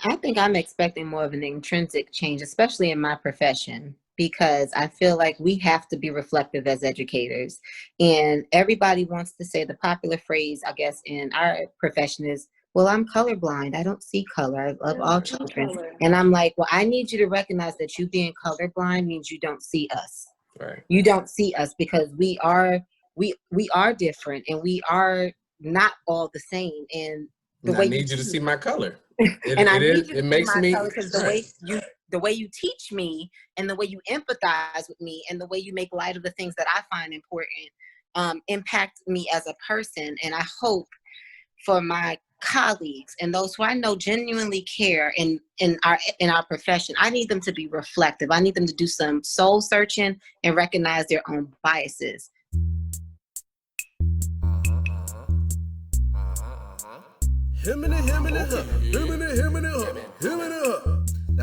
I think I'm expecting more of an intrinsic change, especially in my profession, because I feel like we have to be reflective as educators. And everybody wants to say the popular phrase, I guess, in our profession is, well, I'm colorblind. I don't see color. I love all children. And I'm like, well, I need you to recognize that you being colorblind means you don't see us. Right. You don't see us because we are different and we are not all the same. And I need you to see my color. And I need you to see my color because the way you teach me and the way you empathize with me and the way you make light of the things that I find important impact me as a person. And I hope for my colleagues and those who I know genuinely care in our profession, I need them to be reflective. I need them to do some soul searching and recognize their own biases. That's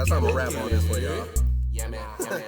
how I'm gonna rap on this for y'all. Yeah, man. Okay.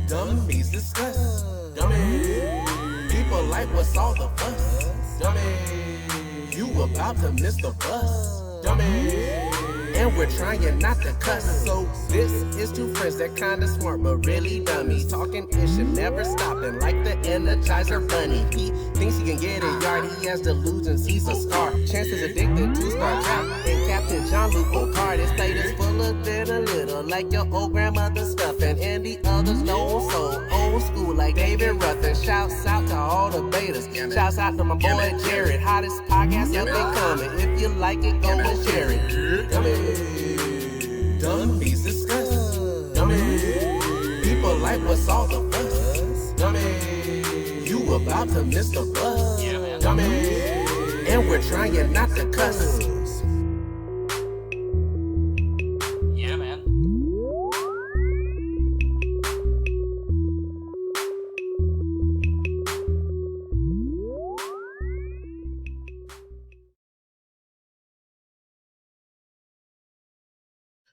Dummies discuss. Dummies. People like what's all the fuss. Dummies. You about to miss the bus. Dummies. And we're trying not to cuss. So this is two friends that kinda smart but really dummies. Talking ish and never stopping like the Energizer Bunny. He thinks he can get a yard, he has delusions, he's a star. Chance is addicted to Star Trek and Captain Jean-Luc Picard. His plate is full of it a little like your old grandmother's stuffing. And the others know so old school like David Ruffin. Shouts out to all the betas. Shouts out to my boy Jared. Hottest podcast up and coming. If you like it, go and share it. Dummies discuss. Dummies. People like what's all the fuss. Dummies. You about to miss the bus. Dummies. And we're trying not to cuss. Yeah, man.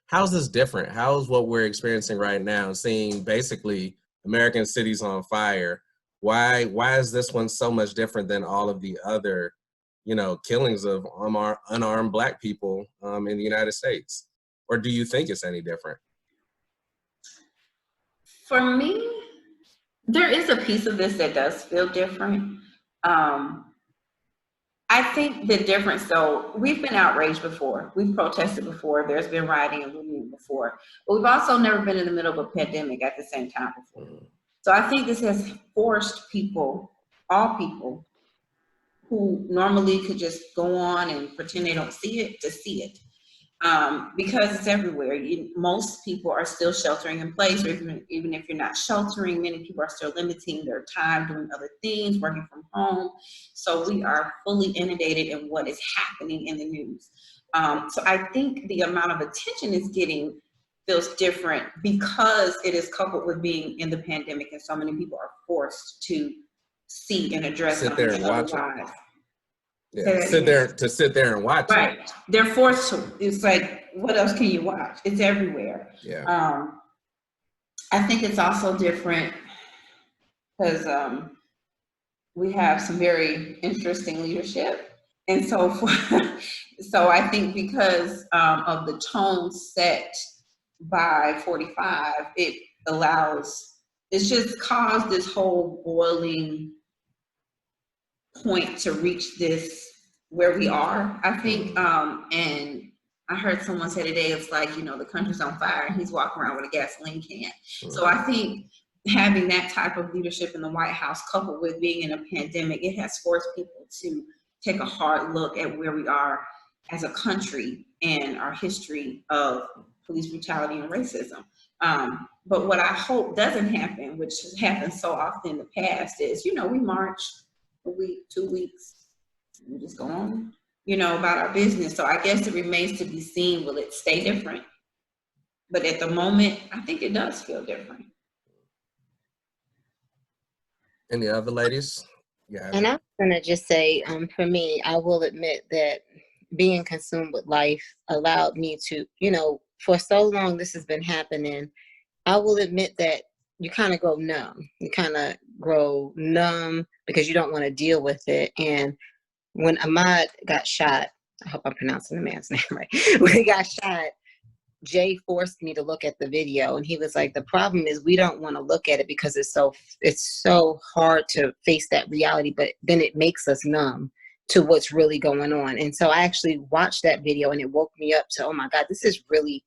How's this different? How's what we're experiencing right now, seeing basically American cities on fire? Why is this one so much different than all of the other, killings of unarmed Black people in the United States? Or do you think it's any different? For me, there is a piece of this that does feel different. I think the difference, though, we've been outraged before. We've protested before. There's been rioting and looting before. But we've also never been in the middle of a pandemic at the same time before. So I think this has forced people, all people, who normally could just go on and pretend they don't see it, to see it. Because it's everywhere. Most people are still sheltering in place, or even if you're not sheltering, many people are still limiting their time doing other things, working from home. So we are fully inundated in what is happening in the news. So I think the amount of attention it's getting feels different because it is coupled with being in the pandemic and so many people are forced to see and address sit there and watch it. Yeah, sit there and watch right. it. They're forced to. It's like, what else can you watch? It's everywhere. Yeah. I think it's also different because we have some very interesting leadership, and so so I think because of the tone set by 45, it's just caused this whole boiling point to reach this where we are, I think. And I heard someone say today, it's like, the country's on fire and he's walking around with a gasoline can. So I think having that type of leadership in the White House coupled with being in a pandemic, it has forced people to take a hard look at where we are as a country and our history of police brutality and racism. But what I hope doesn't happen, which has happened so often in the past, is, we march a week, 2 weeks, we just go on, about our business. So I guess it remains to be seen, will it stay different? But at the moment, I think it does feel different. Any other ladies? Yeah. And I'm gonna just say, for me, I will admit that being consumed with life allowed me to, for so long this has been happening, I will admit that you kind of go numb. You kind of grow numb because you don't want to deal with it. And when Ahmad got shot, I hope I'm pronouncing the man's name right. When he got shot, Jay forced me to look at the video, and he was like, the problem is we don't want to look at it because it's so hard to face that reality, but then it makes us numb to what's really going on. And so I actually watched that video, and it woke me up to, oh my God, this is really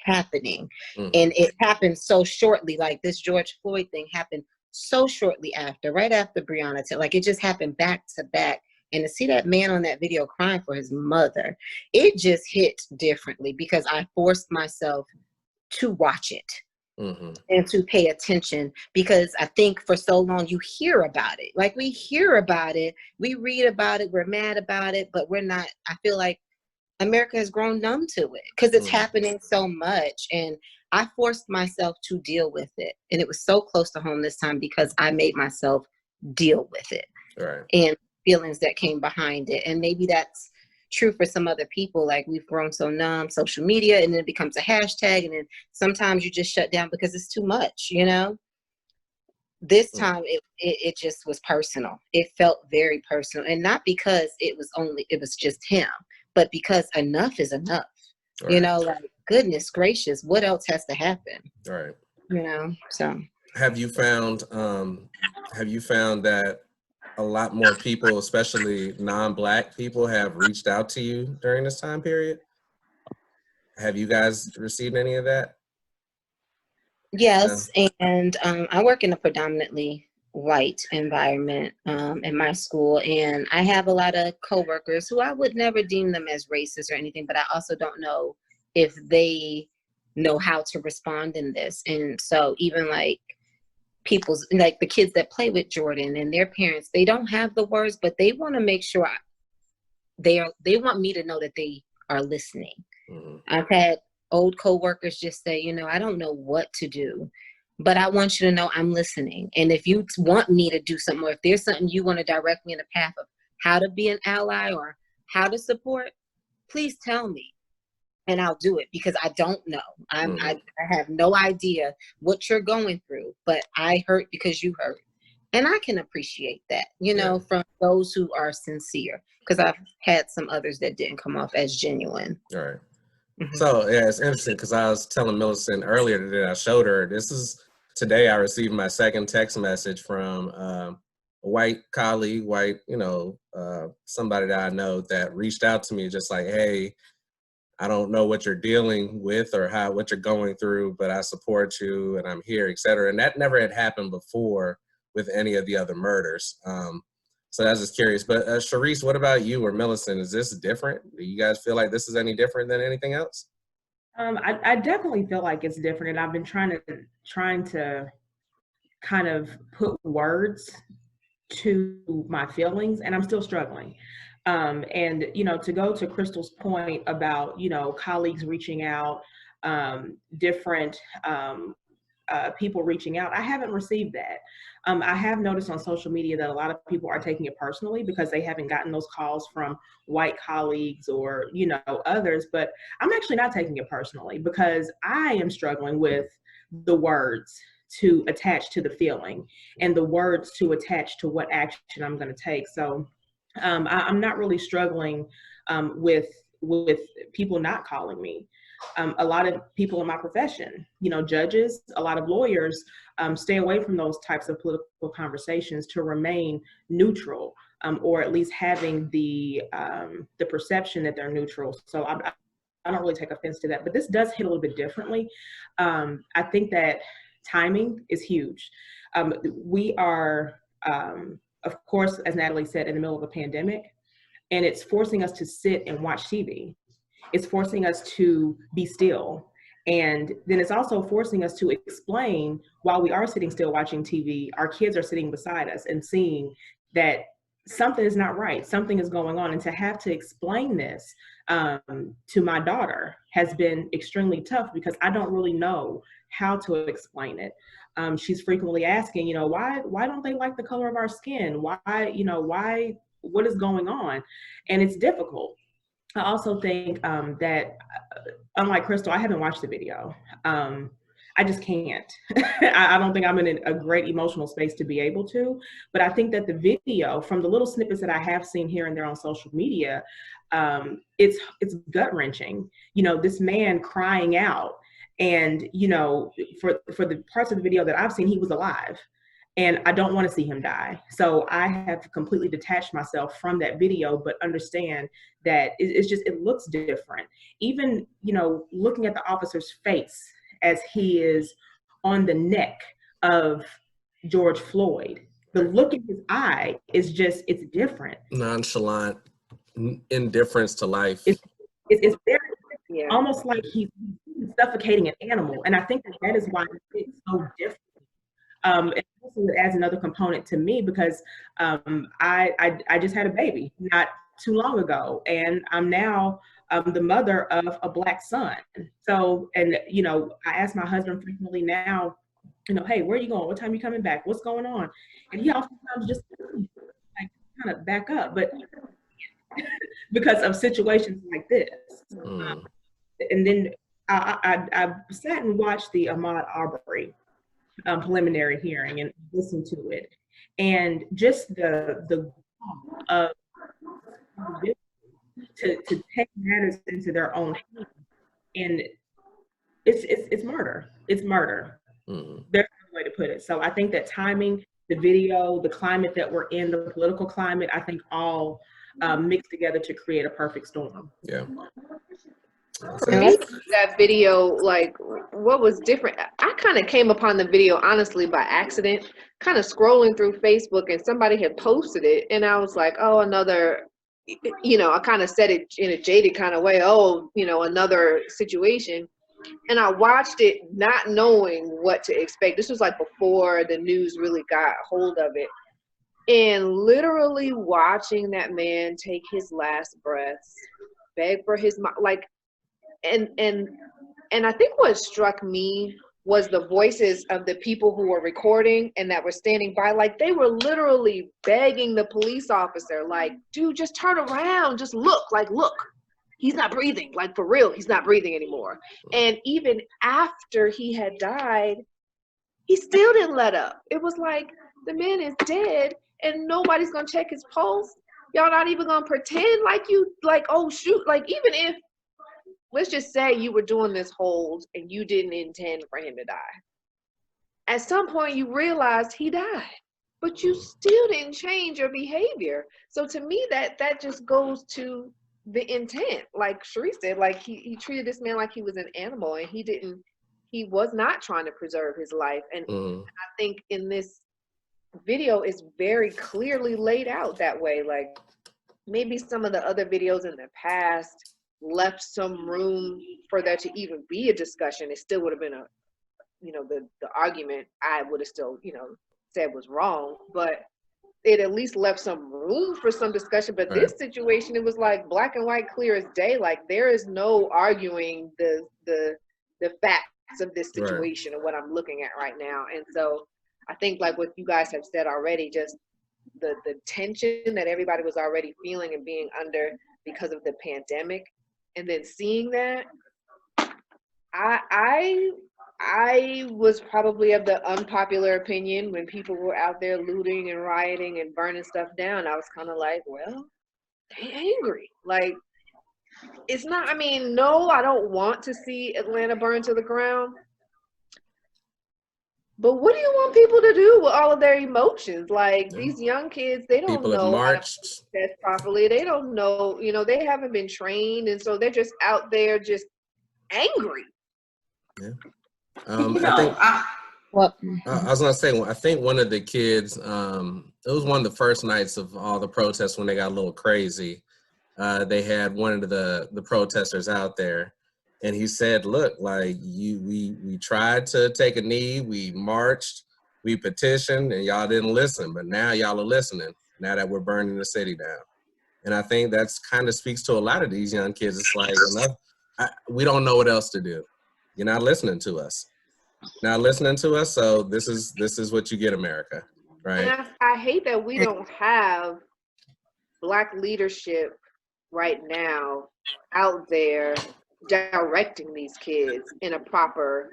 happening. And it happened so shortly. Like this George Floyd thing happened so shortly after, right after Breonna, like it just happened back to back. And to see that man on that video crying for his mother, it just hit differently because I forced myself to watch it and to pay attention, because I think for so long you hear about it. Like we hear about it, we read about it, we're mad about it, but we're not, I feel like America has grown numb to it because it's happening so much. And I forced myself to deal with it. And it was so close to home this time because I made myself deal with it. Right. And feelings that came behind it. And maybe that's true for some other people. Like we've grown so numb, social media, and then it becomes a hashtag. And then sometimes you just shut down because it's too much, you know? This time it just was personal. It felt very personal. And not because it was just him, but because enough is enough. Right. You know, like goodness gracious, what else has to happen? Right. You know, so. Have you found that a lot more people, especially non-Black people, have reached out to you during this time period? Have you guys received any of that? Yes, and I work in a predominantly white environment in my school, and I have a lot of coworkers who I would never deem them as racist or anything, but I also don't know if they know how to respond in this. And so even like like the kids that play with Jordan and their parents, they don't have the words, but they want to make sure they want me to know that they are listening. I've had old coworkers just say, you know, I don't know what to do, but I want you to know I'm listening. And if you want me to do something, or if there's something you want to direct me in the path of how to be an ally or how to support, please tell me. And I'll do it, because I don't know. I have no idea what you're going through, but I hurt because you hurt. And I can appreciate that, you know, from those who are sincere, because I've had some others that didn't come off as genuine. All right. So yeah, it's interesting because I was telling Millicent earlier today, I showed her, today I received my second text message from a white colleague, somebody that I know that reached out to me just like, hey, I don't know what you're dealing with or what you're going through, but I support you and I'm here, et cetera. And that never had happened before with any of the other murders. So I was just curious. But Sharice, what about you or Millicent? Is this different? Do you guys feel like this is any different than anything else? I definitely feel like it's different, and I've been trying to kind of put words to my feelings, and I'm still struggling. And, you know, to go to Crystal's point about, you know, colleagues reaching out, different people reaching out, I haven't received that. I have noticed on social media that a lot of people are taking it personally because they haven't gotten those calls from white colleagues or, you know, others, but I'm actually not taking it personally because I am struggling with the words to attach to the feeling and the words to attach to what action I'm going to take. So I'm not really struggling with people not calling me. A lot of people in my profession, you know, judges, a lot of lawyers stay away from those types of political conversations to remain neutral, or at least having the perception that they're neutral. So I don't really take offense to that, but this does hit a little bit differently. I think that timing is huge. We are, of course, as Natalie said, in the middle of a pandemic, and it's forcing us to sit and watch TV. It's forcing us to be still. And then it's also forcing us to explain, while we are sitting still watching TV, our kids are sitting beside us and seeing that something is not right, something is going on. And to have to explain this to my daughter has been extremely tough because I don't really know how to explain it. She's frequently asking, you know, why don't they like the color of our skin? Why, what is going on? And it's difficult. I also think that, unlike Crystal, I haven't watched the video. I just can't. I don't think I'm in a great emotional space to be able to. But I think that the video, from the little snippets that I have seen here and there on social media, it's gut wrenching. You know, this man crying out, and you know, for the parts of the video that I've seen, he was alive. And I don't want to see him die. So I have completely detached myself from that video, but understand that it's just, it looks different. Even, you know, looking at the officer's face as he is on the neck of George Floyd, the look in his eye is just, it's different. Nonchalant, indifference to life. It's very, almost like he's suffocating an animal. And I think that is why it's so different. It also adds another component to me because I just had a baby not too long ago, and I'm now the mother of a Black son. So, and you know, I ask my husband frequently now, you know, hey, where are you going? What time are you coming back? What's going on? And he oftentimes just like kind of back up, but because of situations like this. And then I sat and watched the Ahmaud Arbery preliminary hearing and listen to it, and just the to take matters into their own hands, and it's murder. It's murder. There's no way to put it. So I think that timing, the video, the climate that we're in, the political climate, I think all mixed together to create a perfect storm. Yeah. For me, that video, like, what was different, I kind of came upon the video, honestly, by accident, kind of scrolling through Facebook, and somebody had posted it, and I was like, oh, another, you know, I kind of said it in a jaded kind of way, oh, you know, another situation. And I watched it not knowing what to expect. This was like before the news really got hold of it. And literally watching that man take his last breaths, beg for his, like, and I think what struck me was the voices of the people who were recording and that were standing by. Like, they were literally begging the police officer, like, dude, just turn around, just look, like, look, he's not breathing, like, for real, he's not breathing anymore. And even after he had died, he still didn't let up. It was like, the man is dead and nobody's gonna check his pulse. Y'all not even gonna pretend like you, like, oh shoot, like, even if, let's just say you were doing this hold and you didn't intend for him to die. At some point you realized he died, but you still didn't change your behavior. So to me, that just goes to the intent. Like Sheree said, like he treated this man like he was an animal, and he was not trying to preserve his life. And I think in this video is very clearly laid out that way. Like, maybe some of the other videos in the past left some room for there to even be a discussion. It still would have been a, you know, the argument I would have still, you know, said was wrong, but it at least left some room for some discussion. But this situation, it was like black and white, clear as day. Like, there is no arguing the facts of this situation and what I'm looking at right now. And so I think, like what you guys have said already, just the tension that everybody was already feeling and being under because of the pandemic, and then seeing that, I was probably of the unpopular opinion when people were out there looting and rioting and burning stuff down. I was kind of like, well, they angry. Like, it's not, I mean, no, I don't want to see Atlanta burn to the ground. But what do you want people to do with all of their emotions? Like, these young kids, they don't know how to process properly. They don't know, you know, they haven't been trained. And so they're just out there just angry. Yeah. I was gonna say, I think one of the kids, it was one of the first nights of all the protests when they got a little crazy. They had one of the protesters out there, and he said, look, like, we tried to take a knee, we marched, we petitioned, and y'all didn't listen, but now y'all are listening, now that we're burning the city down. And I think that's kind of speaks to a lot of these young kids. It's like, we don't know what else to do. You're not listening to us. Not listening to us, so this is what you get, America, right? And I hate that we don't have Black leadership right now out there directing these kids in a proper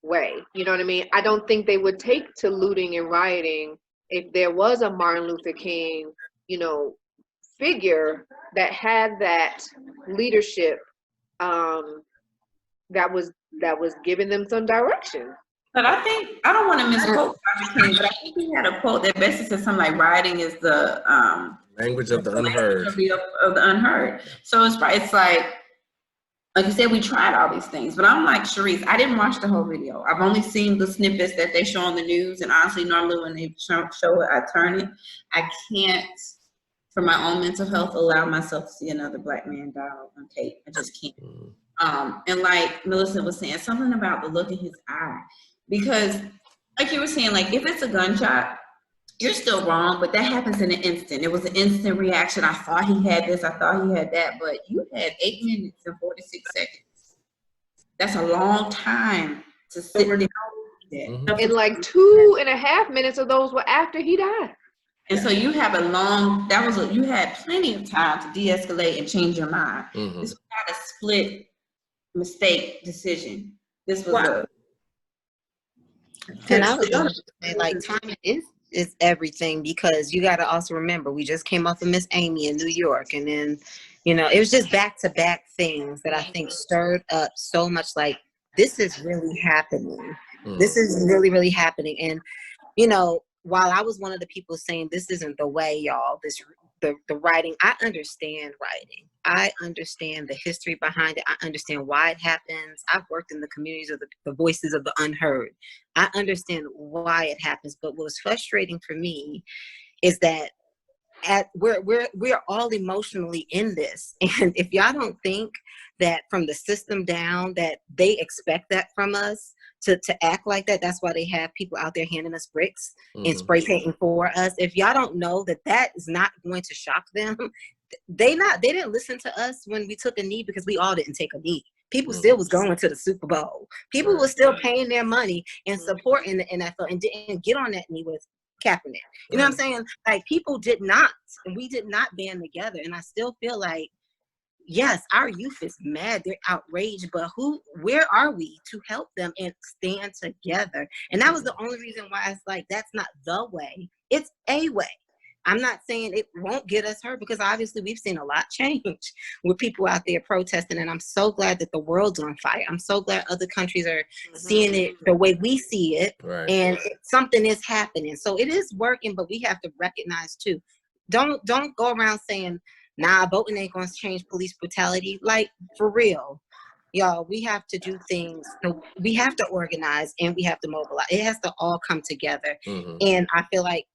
way. You know what I mean? I don't think they would take to looting and rioting if there was a Martin Luther King, you know, figure that had that leadership, that was giving them some direction. But I think, I don't want to misquote Dr. King, but I think he had a quote that basically said something like rioting is the Language of the unheard. of the unheard. So it's like I said, we tried all these things, but I'm like Sharice, I didn't watch the whole video. I've only seen the snippets that they show on the news, and honestly, normally when they show it, I turn it. I can't, for my own mental health, allow myself to see another Black man die on tape. I just can't. And like Melissa was saying, something about the look in his eye, because like you were saying, like if it's a gunshot, you're still wrong, but that happens in an instant. It was an instant reaction. I thought he had this, I thought he had that, but you had 8 minutes and 46 seconds. That's a long time to sit there. And like 2.5 minutes of those were after he died. And so you have you had plenty of time to de-escalate and change your mind. This was not a split mistake decision. This was and I was going to say, like, timing is everything, because you got to also remember, we just came off of Miss Amy in New York, and then, you know, it was just back-to-back things that I think stirred up so much, like, this is really happening. This is really, really happening. And, you know, while I was one of the people saying this isn't the way, y'all, the writing, I understand writing. I understand the history behind it. I understand why it happens. I've worked in the communities of the voices of the unheard. I understand why it happens. But what was frustrating for me is that we're all emotionally in this. And if y'all don't think that from the system down that they expect that from us, to act like that, that's why they have people out there handing us bricks and spray painting for us. If y'all don't know that is not going to shock them, they didn't listen to us when we took a knee, because we all didn't take a knee. People still was going to the Super Bowl. People were still paying their money and supporting the NFL and didn't get on that knee with Kaepernick. You know what I'm saying? Like, people did not, and we did not band together. And I still feel like, yes, our youth is mad, they're outraged, but where are we to help them and stand together? And that was the only reason why it's like, that's not the way, it's a way. I'm not saying it won't get us hurt, because obviously we've seen a lot change with people out there protesting, and I'm so glad that the world's on fire. I'm so glad other countries are seeing it the way we see it, and something is happening. So it is working, but we have to recognize too. Don't go around saying, nah, voting ain't gonna change police brutality. Like, for real, y'all, we have to do things. We have to organize, and we have to mobilize. It has to all come together. And I feel like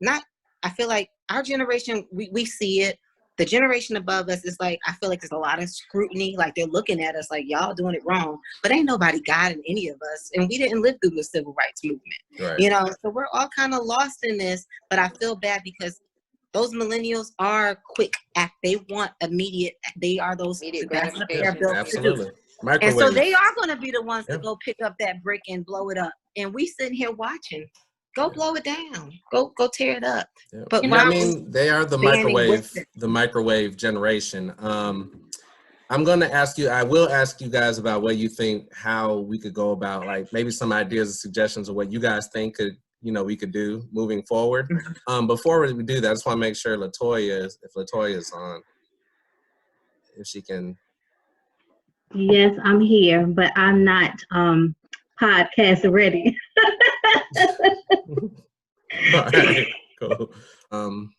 our generation, we see it. The generation above us is like, I feel like there's a lot of scrutiny. Like, they're looking at us like, y'all doing it wrong. But ain't nobody guiding any of us. And we didn't live through the civil rights movement. You know, so we're all kind of lost in this. But I feel bad, because those millennials are quick act. They want immediate. They are those immediate gratification. Absolutely. And so they are going to be the ones to go pick up that brick and blow it up. And we sitting here watching. Go blow it down. Go tear it up. But I mean, they are the microwave generation. I'm going to ask you. I will ask you guys about what you think, how we could go about, like, maybe some ideas and suggestions of what you guys think we could do moving forward. Before we do that, I just want to make sure if Latoya is on, if she can. Yes, I'm here, but I'm not podcast ready. All right, cool. And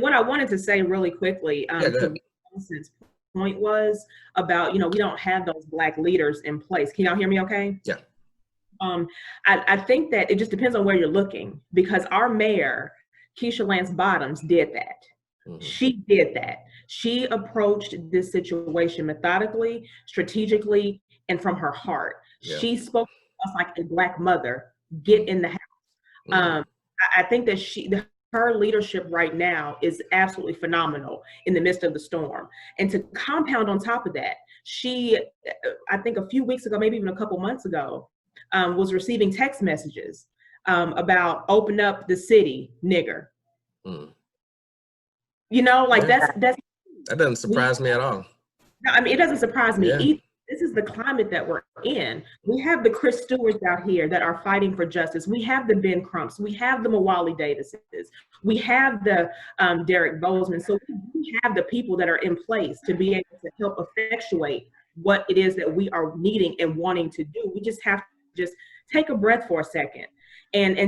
what I wanted to say really quickly, to Vincent's point was about, we don't have those Black leaders in place. Can y'all hear me okay? Yeah. I think that it just depends on where you're looking, because our mayor, Keisha Lance Bottoms, did that. She did that. She approached this situation methodically, strategically, and from her heart. She spoke to us like a Black mother. Get in the house. I think that her leadership right now is absolutely phenomenal in the midst of the storm. And to compound on top of that, she, I think a few weeks ago, maybe even a couple months ago, was receiving text messages about open up the city, nigger. Like that doesn't surprise me at all. No, I mean, it doesn't surprise me either. This is the climate that we're in. We have the Chris Stewarts out here that are fighting for justice. We have the Ben Crumps. We have the Mawali Davises. We have the Derek Bozeman. So we have the people that are in place to be able to help effectuate what it is that we are needing and wanting to do. We just have to just take a breath for a second and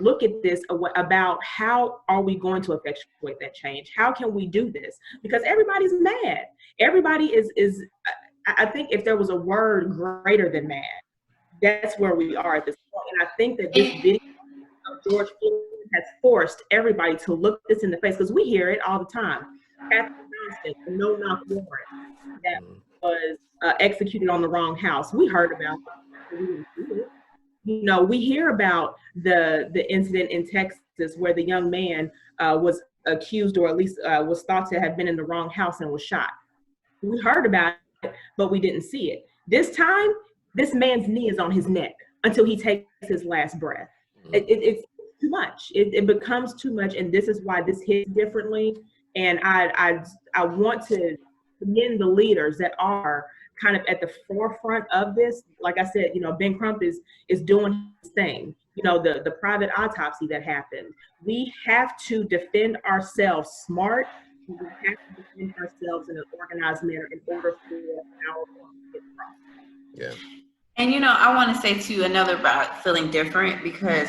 look at this about how are we going to effectuate that change? How can we do this? Because everybody's mad. Everybody is I think if there was a word greater than mad, that's where we are at this point. And I think that this video of George Floyd has forced everybody to look this in the face, because we hear it all the time. Kathy Johnston, the no-knock warrant that was executed on the wrong house. We heard about it. We didn't see it. You know, we hear about the incident in Texas where the young man was accused, or at least was thought to have been in the wrong house and was shot. We heard about it, but we didn't see it. This time, this man's knee is on his neck until he takes his last breath. It's too much. It becomes too much, and this is why this hits differently. And I want to commend the leaders that are kind of at the forefront of this. Like I said, you know, Ben Crump is doing his thing. You know, the private autopsy that happened. We have to defend ourselves smart. We have to defend ourselves in an organized manner in order for our to get across. Yeah. And, you know, I want to say too, another about feeling different, because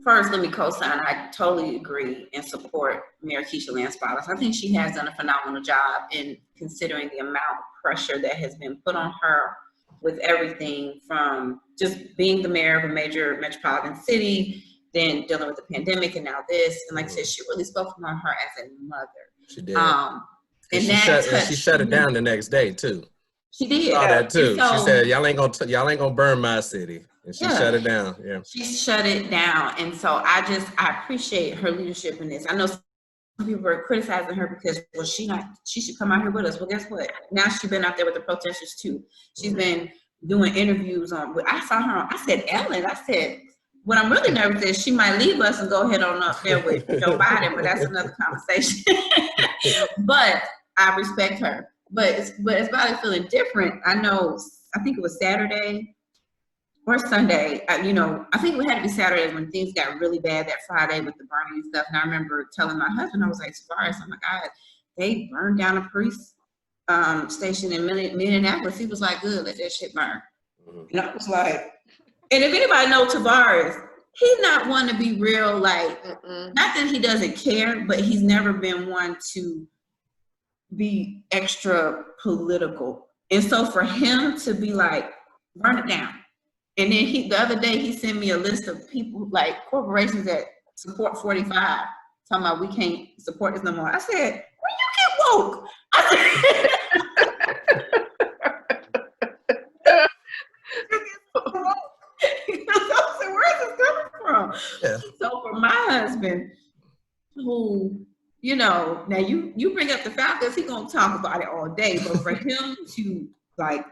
first, let me co-sign. I totally agree and support Mayor Keisha Lance Bottoms. I think she has done a phenomenal job in considering the amount of pressure that has been put on her with everything from just being the mayor of a major metropolitan city, then dealing with the pandemic, and now this. And like I said, she really spoke on her as a mother. She did. And she shut it down the next day too. She did. Saw that too. So, she said, "Y'all ain't gonna burn my city," and she shut it down. Yeah, she shut it down. And so I appreciate her leadership in this. I know some people were criticizing her because, well, she should come out here with us. Well, guess what? Now she's been out there with the protesters too. She's been doing interviews on. I saw her on. I said, Ellen. I said, what I'm really nervous is she might leave us and go ahead on up there with Joe Biden, but that's another conversation. But I respect her. But it's about feeling different. I know, I think it was Saturday or Sunday. You know, I think it had to be Saturday when things got really bad that Friday with the burning and stuff. And I remember telling my husband, I was like, Tavares, oh my God, they burned down a police station in Minneapolis. He was like, good, let that shit burn. And I was like, and if anybody knows Tavares, he's not one to be real, like, not that he doesn't care, but he's never been one to be extra political. And so for him to be like, burn it down. And then the other day he sent me a list of people, like corporations that support 45, talking about we can't support this no more. I said, when you get woke? I said, where is this coming from? Yeah. So for my husband, who, you know, now you bring up the Falcons, he's gonna talk about it all day, but for him to like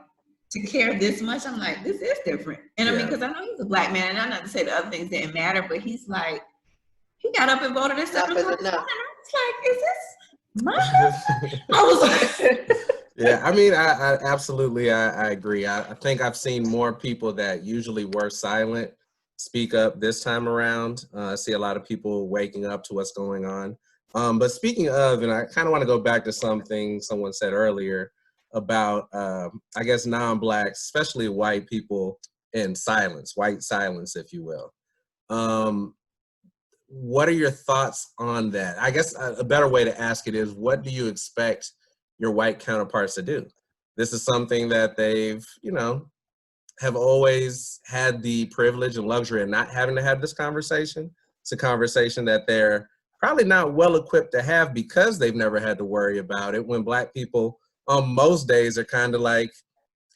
to care this much, I'm like, this is different. And I mean, because I know he's a black man, and I'm not to say the other things didn't matter, but he's like, he got up and voted this stuff. And I was like, is this my husband? I was like, yeah, I mean, I absolutely, I agree. I think I've seen more people that usually were silent speak up this time around. I see a lot of people waking up to what's going on. But speaking of, and I kind of want to go back to something someone said earlier about, I guess, non-Blacks, especially white people in silence, white silence, if you will. What are your thoughts on that? I guess a better way to ask it is, what do you expect your white counterparts to do? This is something that they've, you know, have always had the privilege and luxury of not having to have this conversation. It's a conversation that they're probably not well equipped to have because they've never had to worry about it, when Black people on most days are kind of like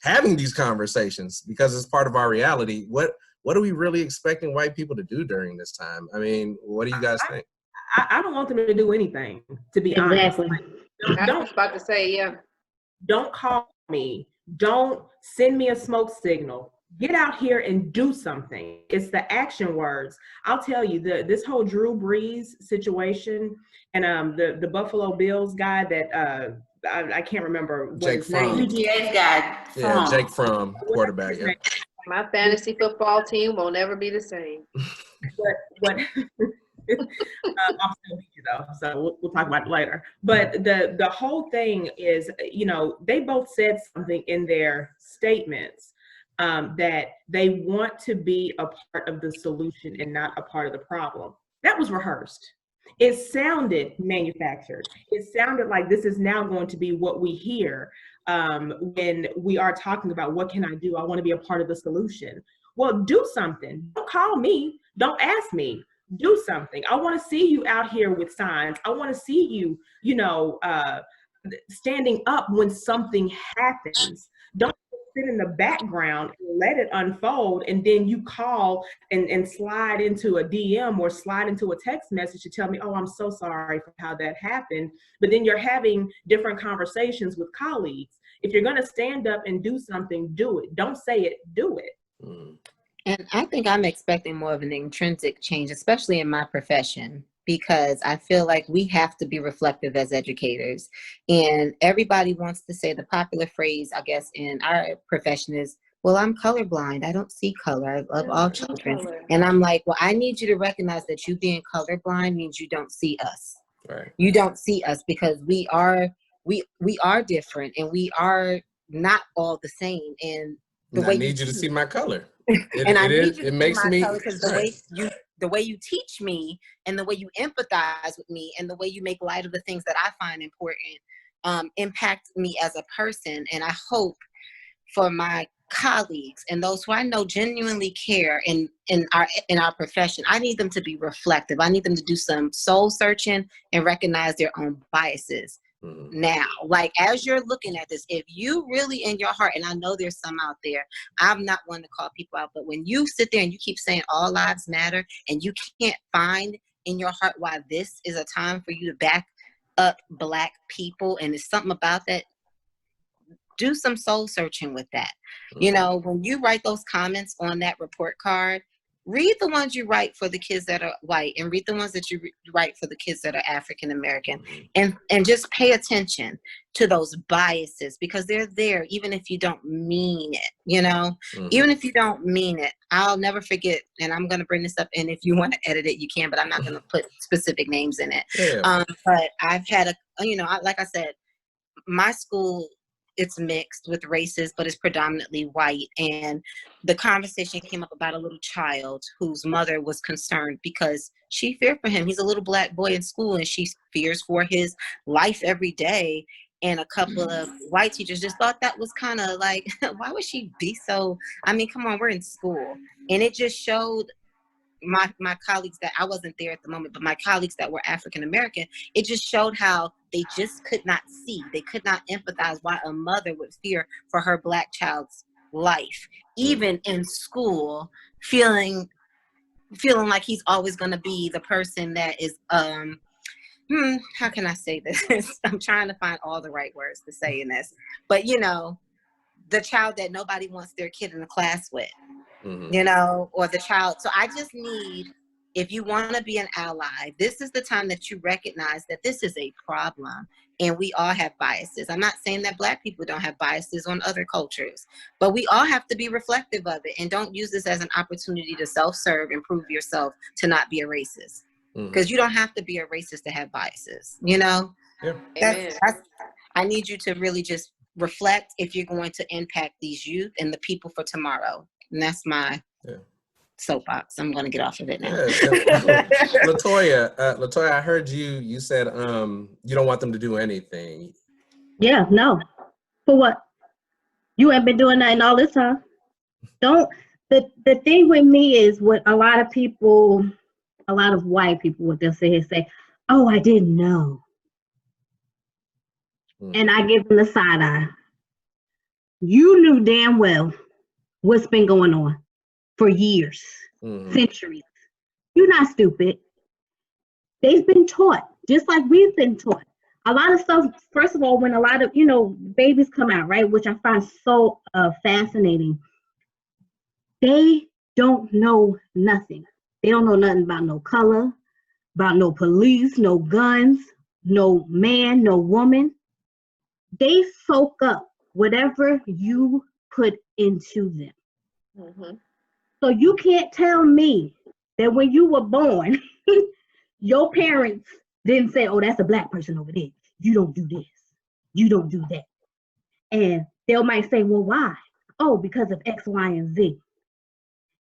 having these conversations because it's part of our reality. What are we really expecting white people to do during this time? I mean, what do you guys think? I don't want them to do anything, to be honest. Like, I was about to say, yeah. Don't call me. Don't send me a smoke signal. Get out here and do something. It's the action words. I'll tell you, this whole Drew Brees situation and the Buffalo Bills guy that I can't remember what Jake his name is. UGA's guy. Yeah, Jake Fromm, quarterback. Yeah. My fantasy football team will never be the same. What I'm still here though, so we'll talk about it later. But the whole thing is, you know, they both said something in their statements that they want to be a part of the solution and not a part of the problem. That was rehearsed. It sounded manufactured. It sounded like this is now going to be what we hear when we are talking about what can I do? I want to be a part of the solution. Well, do something. Don't call me. Don't ask me. Do something. I want to see you out here with signs. I want to see you, you know, standing up when something happens. Don't sit in the background and let it unfold, and then you call and slide into a DM or slide into a text message to tell me, oh, I'm so sorry for how that happened. But then you're having different conversations with colleagues. If you're going to stand up and do something, do it. Don't say it, do it. And I think I'm expecting more of an intrinsic change, especially in my profession, because I feel like we have to be reflective as educators. And everybody wants to say the popular phrase, I guess, in our profession is, well, I'm colorblind. I don't see color. I love all children. And I'm like, well, I need you to recognize that you being colorblind means you don't see us. Right. You don't see us because we are different, and we are not all the same. And I need you to see my color. It makes me, because the way you teach me and the way you empathize with me and the way you make light of the things that I find important impact me as a person. And I hope for my colleagues and those who I know genuinely care in our profession, I need them to be reflective. I need them to do some soul searching and recognize their own biases. Now, like, as you're looking at this, if you really in your heart, and I know there's some out there, I'm not one to call people out, but when you sit there and you keep saying all lives matter, and you can't find in your heart why this is a time for you to back up Black people, and there's something about that, do some soul searching with that. You know, when you write those comments on that report card, read the ones you write for the kids that are white, and read the ones that you write for the kids that are African American, and just pay attention to those biases, because they're there even if you don't mean it, you know. Even if you don't mean it. I'll never forget, and I'm going to bring this up, and if you want to edit it, you can, but I'm not going to put specific names in it. But I've had like I said, my school, it's mixed with races, but it's predominantly white. And the conversation came up about a little child whose mother was concerned because she feared for him. He's a little Black boy in school, and she fears for his life every day. And a couple of white teachers just thought that was kind of like, why would she be so, I mean, come on, we're in school. And it just showed my colleagues that, I wasn't there at the moment, but my colleagues that were African American, it just showed how they just could not see, they could not empathize why a mother would fear for her Black child's life, even in school, feeling like he's always going to be the person that is how can I say this? I'm trying to find all the right words to say in this, but you know, the child that nobody wants their kid in the class with. You know, or the child. So I just need, if you want to be an ally, this is the time that you recognize that this is a problem, and we all have biases. I'm not saying that Black people don't have biases on other cultures, but we all have to be reflective of it, and don't use this as an opportunity to self-serve and prove yourself to not be a racist, because you don't have to be a racist to have biases, you know. I need you to really just reflect if you're going to impact these youth and the people for tomorrow. And that's my soapbox. I'm going to get off of it now. Latoya, I heard you said you don't want them to do anything. Yeah, no. For what? You ain't been doing nothing all this time. The thing with me is what a lot of white people, what they'll say, oh, I didn't know. And I give them the side eye. You knew damn well what's been going on for years, centuries. You're not stupid. They've been taught, just like we've been taught. A lot of stuff, first of all, when a lot of, babies come out, right, which I find so fascinating, they don't know nothing. They don't know nothing about no color, about no police, no guns, no man, no woman. they soak up whatever you put into them. Mm-hmm. So you can't tell me that when you were born, your parents didn't say, oh, that's a black person over there. You don't do this. You don't do that. And they might say, well, why? Oh, because of X, Y, and Z.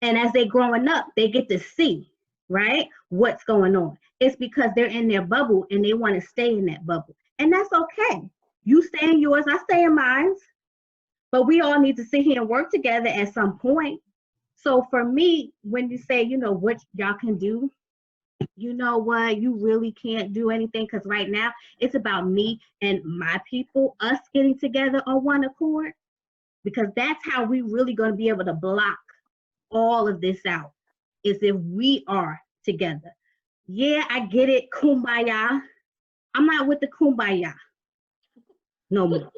And as they growing up, they get to see, right, what's going on. It's because they're in their bubble and they want to stay in that bubble. And that's okay. You stay in yours, I stay in mine. But we all need to sit here and work together at some point. So for me, when you say, you know, what y'all can do, you know what, you really can't do anything, because right now it's about me and my people, us getting together on one accord, because that's how we really going to be able to block all of this out, is if we are together. Yeah, I get it, kumbaya. I'm not with the kumbaya no more.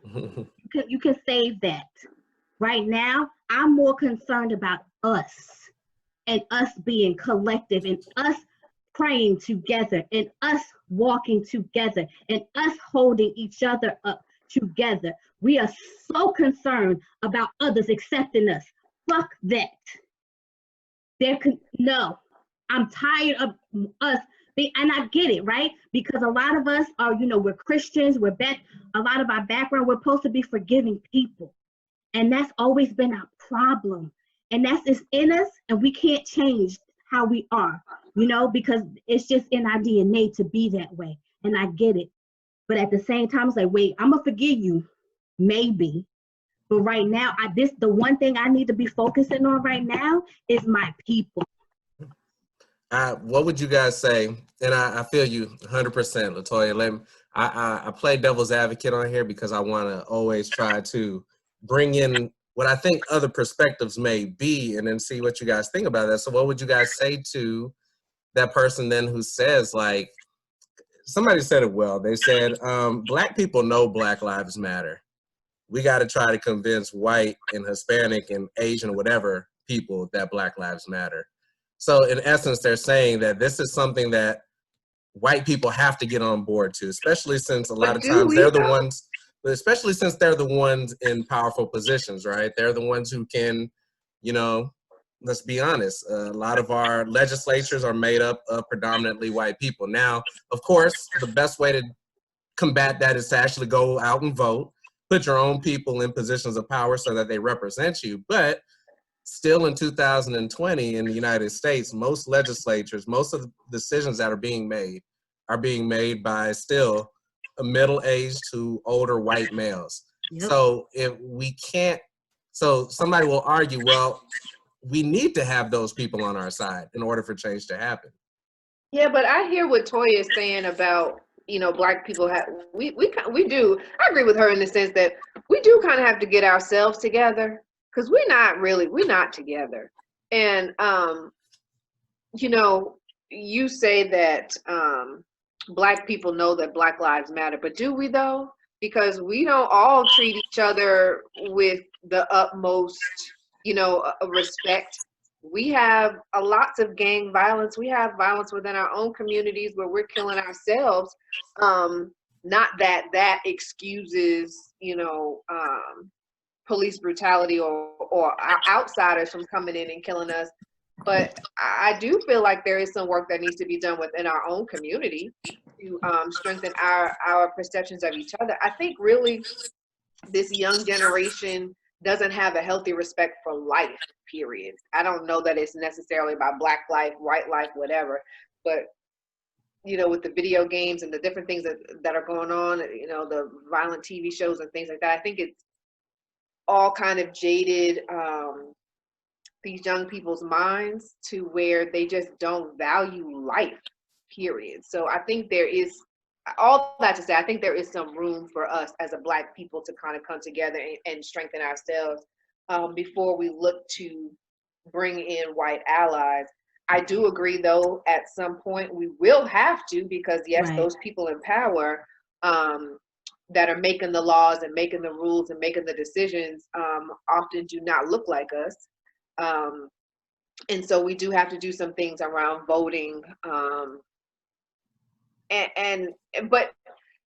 No. You can save that. Right now, I'm more concerned about us and us being collective and us praying together and us walking together and us holding each other up together. We are so concerned about others accepting us. Fuck that. No, I'm tired of us. And I get it, right? Because a lot of us are, you know, we're Christians, a lot of our background, we're supposed to be forgiving people. And that's always been our problem. And that's just in us, and we can't change how we are, you know, because it's just in our DNA to be that way. And I get it. But at the same time, it's like, wait, I'm gonna forgive you, maybe. But right now, the one thing I need to be focusing on right now is my people. What would you guys say? And I feel you 100%, LaToya. I play devil's advocate on here because I want to always try to bring in what I think other perspectives may be, and then see what you guys think about that. So what would you guys say to that person then who says, like, somebody said it well. They said, Black people know Black Lives Matter. We got to try to convince white and Hispanic and Asian or whatever people that Black Lives Matter. So in essence, they're saying that this is something that white people have to get on board to, especially since a lot of times they're the ones, especially since they're the ones in powerful positions, right? They're the ones who can, you know, let's be honest, a lot of our legislatures are made up of predominantly white people. Now, of course, the best way to combat that is to actually go out and vote, put your own people in positions of power so that they represent you. But still in 2020 in the United States, most legislatures, most of the decisions that are being made by still middle-aged to older white males. Yep. So if we can't, so somebody will argue, well, we need to have those people on our side in order for change to happen. Yeah, but I hear what Toya is saying about, you know, Black people we do. I agree with her in the sense that we do kind of have to get ourselves together, because we're not together. And you know, you say that Black people know that Black Lives Matter, but do we though? Because we don't all treat each other with the utmost, you know, respect. We have lots of gang violence. We have violence within our own communities where we're killing ourselves. Not that excuses, you know, police brutality or outsiders from coming in and killing us. But I do feel like there is some work that needs to be done within our own community to strengthen our perceptions of each other. I think really this young generation doesn't have a healthy respect for life, period. I don't know that it's necessarily about Black life, white life, whatever, but you know, with the video games and the different things that are going on, you know, the violent TV shows and things like that, I think it's all kind of jaded these young people's minds to where they just don't value life, period. So I think there is, all that to say, I think there is some room for us as a Black people to kind of come together and strengthen ourselves before we look to bring in white allies. I do agree, though, at some point we will have to, because yes, right, those people in power that are making the laws and making the rules and making the decisions often do not look like us. And so we do have to do some things around voting. But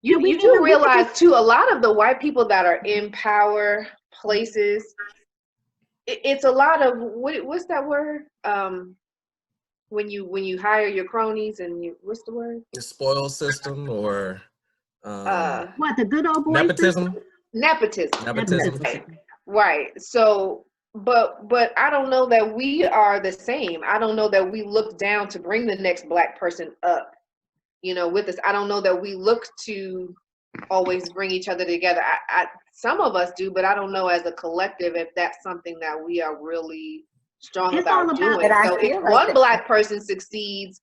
You do realize too, a lot of the white people that are in power places, it's a lot of what's that word? When you hire your cronies and what's the word? The spoil system or what, the good old boy nepotism? Nepotism. Right. So, but I don't know that we are the same. I don't know that we look down to bring the next Black person up, with us. I don't know that we look to always bring each other together. Some of us do, but I don't know as a collective if that's something that we are really strong about doing. So if one Black person succeeds,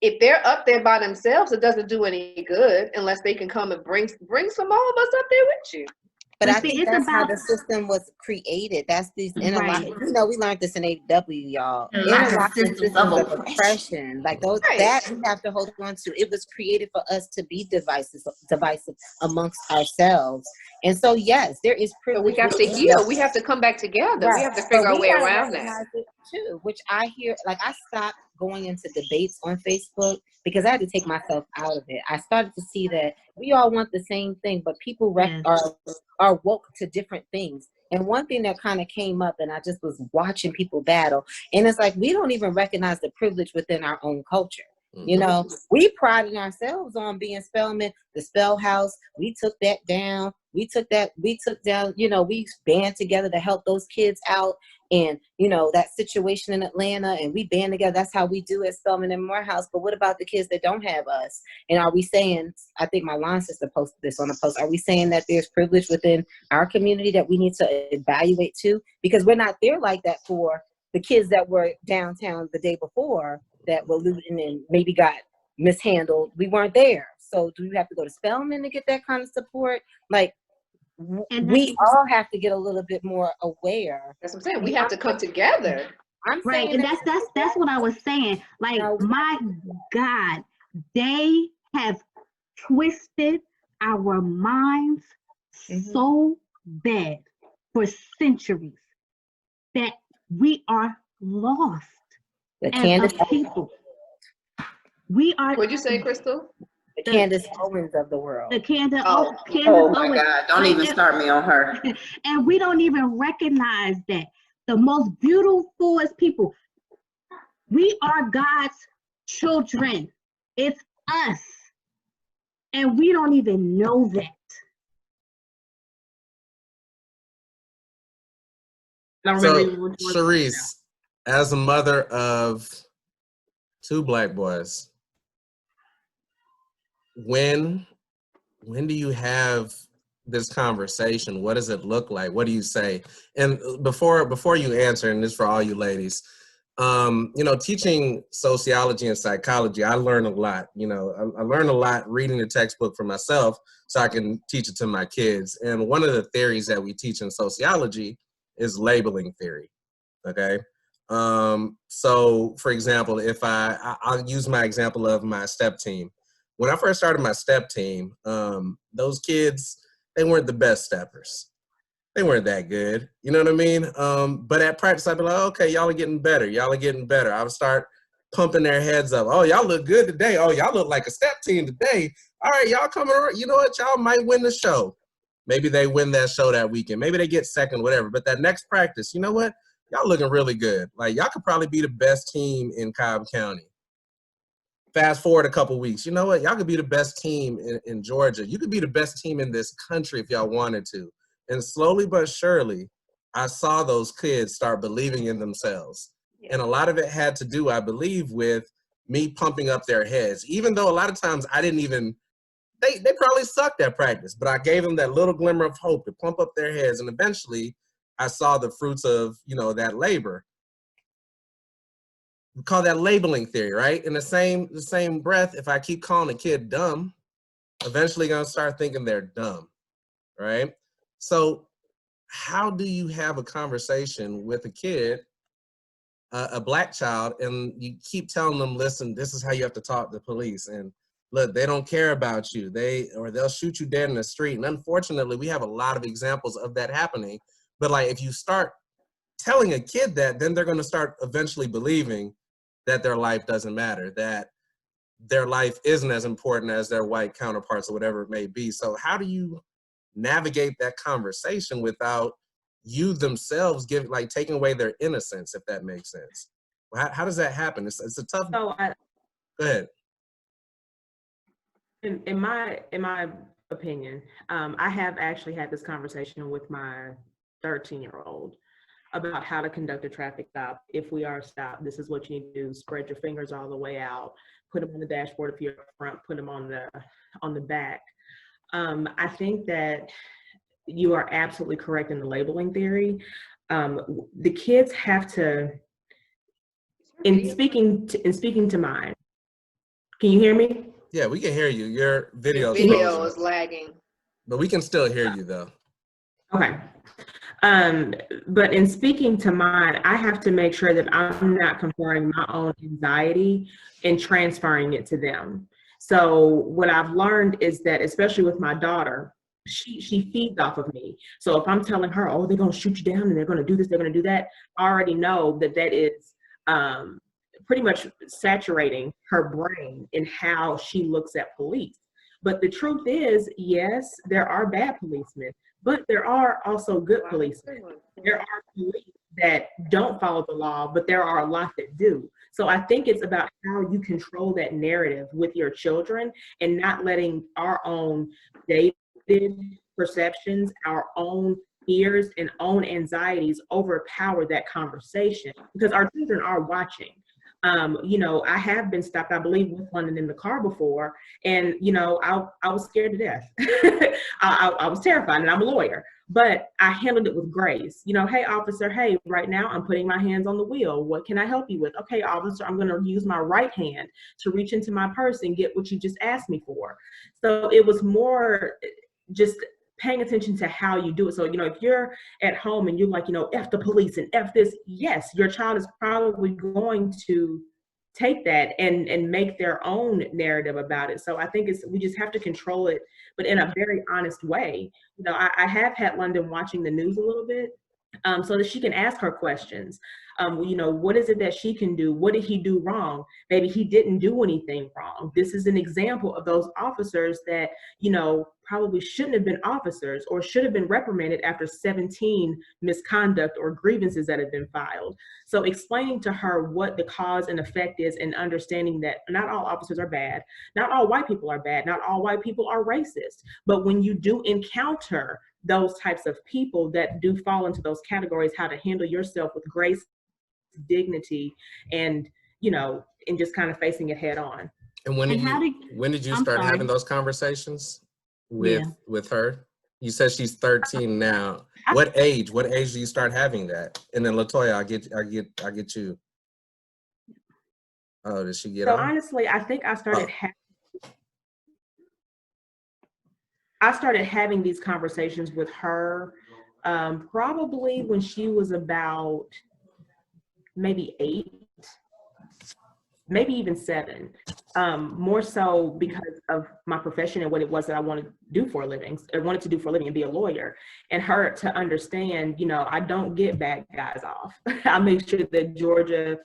if they're up there by themselves, it doesn't do any good unless they can come and bring some more of us up there with you. But I think that's how the system was created. That's these interlocking. We learned this in AW, y'all. Interlocking systems of oppression. Like those, that we have to hold on to. It was created for us to be divisive amongst ourselves. And so, yes, there is privilege. So we have to heal. We have to come back together. Right. We have to figure our way around that. Too, which I hear, like I stopped going into debates on Facebook because I had to take myself out of it. I started to see that we all want the same thing, but people are woke to different things. And one thing that kind of came up, and I just was watching people battle, and it's like we don't even recognize the privilege within our own culture. We prided ourselves on being Spelman, the Spell House. We took that down. We took down, we band together to help those kids out. And, that situation in Atlanta, and we band together. That's how we do at Spelman and Morehouse. But what about the kids that don't have us? And are we saying, I think my line sister posted this on a post, are we saying that there's privilege within our community that we need to evaluate too? Because we're not there like that for the kids that were downtown the day before that were looting and maybe got mishandled. We weren't there. So do we have to go to Spelman to get that kind of support? Like, we all have to get a little bit more aware. That's what I'm saying. We have to come together. Right, and that's what I was saying. Like, my God, they have twisted our minds so bad for centuries that we are lost as a people. We are. What'd you say, Crystal? The Candace Owens of the world. The Candace Owens. Oh my God, don't even start me on her. And we don't even recognize that. The most beautifulest people. We are God's children. It's us. And we don't even know that. So, Sharice, as a mother of 2 Black boys, when do you have this conversation? What does it look like? What do you say? And before you answer, and this is for all you ladies, teaching sociology and psychology, I learned a lot. I learned a lot reading the textbook for myself so I can teach it to my kids. And one of the theories that we teach in sociology is labeling theory. Okay. So for example, if I'll use my example of my step team. When I first started my step team, those kids, they weren't the best steppers. They weren't that good. You know what I mean? But at practice, I'd be like, okay, y'all are getting better. Y'all are getting better. I would start pumping their heads up. Oh, y'all look good today. Oh, y'all look like a step team today. All right, y'all coming around. You know what? Y'all might win the show. Maybe they win that show that weekend. Maybe they get second, whatever. But that next practice, you know what? Y'all looking really good. Like, y'all could probably be the best team in Cobb County. Fast forward a couple weeks. You know what? Y'all could be the best team in Georgia. You could be the best team in this country if y'all wanted to. And slowly but surely, I saw those kids start believing in themselves. Yeah. And a lot of it had to do, I believe, with me pumping up their heads. Even though a lot of times I didn't even, they probably sucked at practice, but I gave them that little glimmer of hope to pump up their heads. And eventually I saw the fruits of, that labor. We call that labeling theory, right? In the same breath, if I keep calling a kid dumb, eventually gonna start thinking they're dumb, right? So how do you have a conversation with a kid, a Black child, and you keep telling them, listen, this is how you have to talk to the police, and look, they don't care about you, they'll shoot you dead in the street. And unfortunately, we have a lot of examples of that happening. But like, if you start telling a kid that, then they're gonna start eventually believing that their life doesn't matter, that their life isn't as important as their white counterparts or whatever it may be. So how do you navigate that conversation without you themselves taking away their innocence, if that makes sense? How does that happen? It's a tough. So Go ahead. In my opinion, I have actually had this conversation with my 13-year-old about how to conduct a traffic stop. If we are stopped, this is what you need to do. Spread your fingers all the way out. Put them on the dashboard if you're up front. Put them on the back. I think that you are absolutely correct in the labeling theory. The kids have to, in speaking to mine. Can you hear me? Yeah, we can hear you. Your video is lagging. But we can still hear you though. Okay. But in speaking to mine, I have to make sure that I'm not comparing my own anxiety and transferring it to them. So what I've learned is that, especially with my daughter, she feeds off of me. So if I'm telling her, oh, they're going to shoot you down and they're going to do this, they're going to do that, I already know that is pretty much saturating her brain in how she looks at police. But the truth is, yes, there are bad policemen, but there are also good policemen. There are police that don't follow the law, but there are a lot that do. So I think it's about how you control that narrative with your children and not letting our own dated perceptions, our own fears and own anxieties overpower that conversation, because our children are watching. I have been stopped, I believe, with London in the car before, and I was scared to death. I was terrified, and I'm a lawyer, but I handled it with grace. Hey, officer, hey, right now I'm putting my hands on the wheel. What can I help you with? Okay, officer, I'm going to use my right hand to reach into my purse and get what you just asked me for. So it was more just paying attention to how you do it. So, if you're at home and you're like, F the police and F this, yes, your child is probably going to take that and make their own narrative about it. So I think we just have to control it, but in a very honest way. I have had London watching the news a little bit, so that she can ask her questions. What is it that she can do? What did he do wrong? Maybe he didn't do anything wrong. This is an example of those officers that, probably shouldn't have been officers or should have been reprimanded after 17 misconduct or grievances that have been filed. So explaining to her what the cause and effect is, and understanding that not all officers are bad. Not all white people are bad. Not all white people are racist. But when you do encounter those types of people that do fall into those categories, how to handle yourself with grace, dignity, and and just kind of facing it head on. And when did you start having those conversations with her? You said she's 13 now. What age do you start having that? And then Latoya, I get you. Oh, did she get on? So honestly, I think I started having these conversations with her probably when she was about maybe 8, maybe even 7. More so because of my profession and what it was that I wanted to do for a living and be a lawyer. And her to understand, I don't get bad guys off. I make sure that Georgia,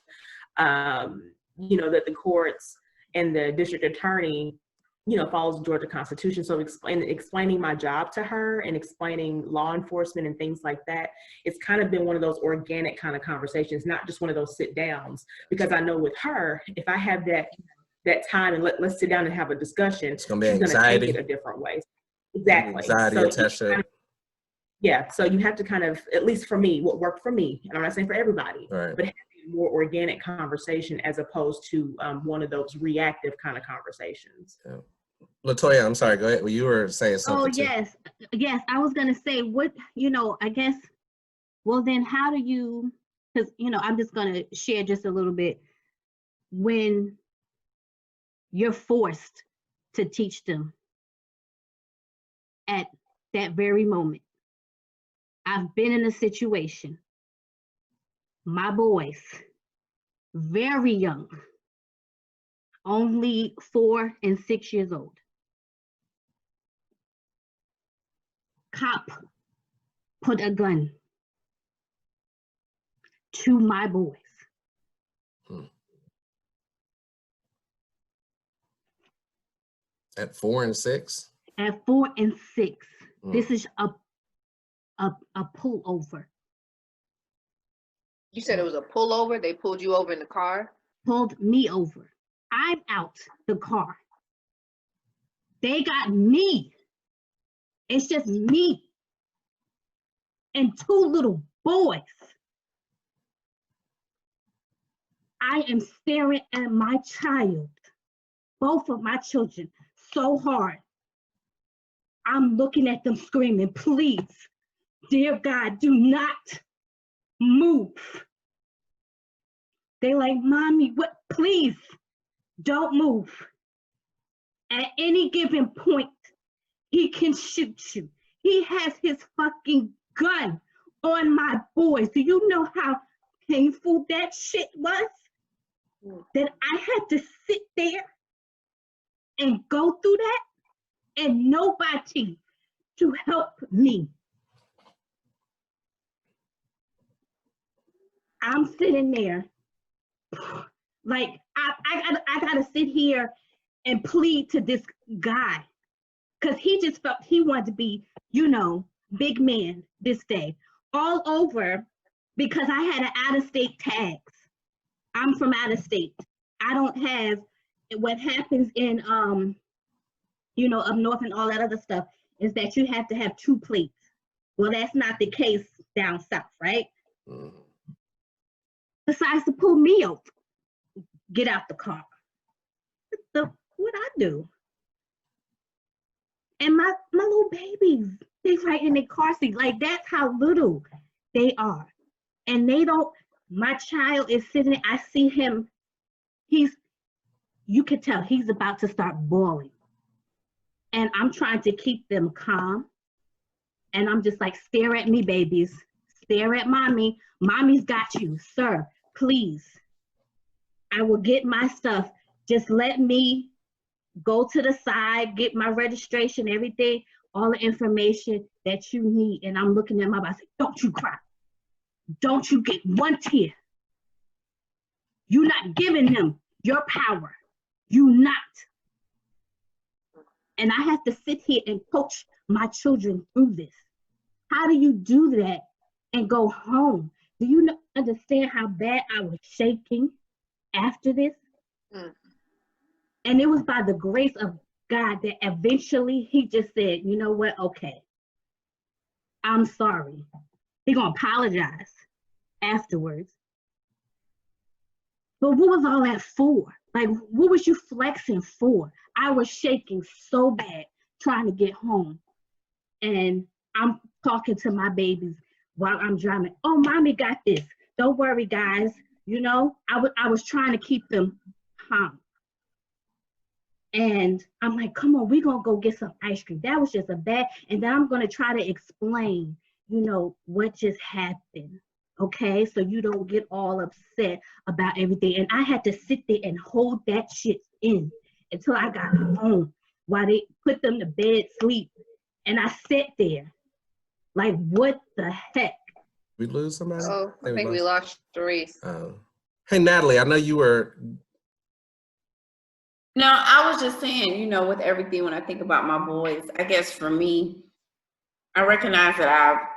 that the courts and the district attorney, follows the Georgia Constitution. So explaining my job to her and explaining law enforcement and things like that, it's kind of been one of those organic kind of conversations, not just one of those sit downs. Because I know with her, if I have that time and let's sit down and have a discussion, she's going to take it a different way. Exactly. Anxiety, so you have to kind of, at least for me, what worked for me, and I'm not saying for everybody, right, but have a more organic conversation as opposed to one of those reactive kind of conversations. Yeah. Latoya, I'm sorry, go ahead. Well, you were saying something. Oh, yes. I was going to say, I guess, well, then how do you, because, I'm just going to share just a little bit. When you're forced to teach them at that very moment. I've been in a situation, my boys, very young, only 4 and 6 years old. Cop put a gun to my boys. At 4 and 6? At 4 and 6. This is a pullover. You said it was a pullover? They pulled you over in the car? Pulled me over. I'm out the car. They got me. It's just me and 2 little boys. I am staring at my child, both of my children, so hard. I'm looking at them screaming, please, dear God, do not move. They're like, Mommy, what? Please, don't move. At any given point, he can shoot you. He has his fucking gun on my boys. Do you know how painful that shit was? That I had to sit there and go through that and nobody to help me. I'm sitting there like I gotta sit here and plead to this guy because he just felt he wanted to be, you know, big man this day. All over because I had an out-of-state tags. I'm from out of state. I don't have what happens in you know, up north and all that other stuff is that you have to have 2 plates. Well, that's not the case down south, right? Decides to pull me over. Get out the car. What I do? And my little babies, they right in their car seat. Like, that's how little they are. And they don't, my child is sitting there, I see him, you could tell he's about to start bawling. And I'm trying to keep them calm. And I'm just like, stare at me, babies. Stare at mommy. Mommy's got you, sir, please. I will get my stuff. Just let me go to the side, get my registration, everything, all the information that you need. And I'm looking at my boss, don't you cry. Don't you get one tear. You're not giving them your power. You not. And I have to sit here and coach my children through this. How do you do that and go home? Do you understand how bad I was shaking after this? And it was by the grace of God that eventually he just said, you know what, okay, I'm sorry. He's gonna apologize afterwards. But what was all that for? Like, what was you flexing for? I was shaking so bad trying to get home. And I'm talking to my babies while I'm driving. Oh, mommy got this. Don't worry, guys. You know, I was trying to keep them calm. And I'm like, come on, we're gonna go get some ice cream. That was just a bad, and then I'm gonna try to explain, you know, what just happened. Okay, so you don't get all upset about everything. And I had to sit there and hold that shit in until I got home while they put them to bed, sleep. And I sat there like, what the heck? We lose somebody? Oh, I think we lost Therese. Hey, Natalie, I know you were. No, I was just saying, you know, with everything, when I think about my boys, I guess for me, I recognize that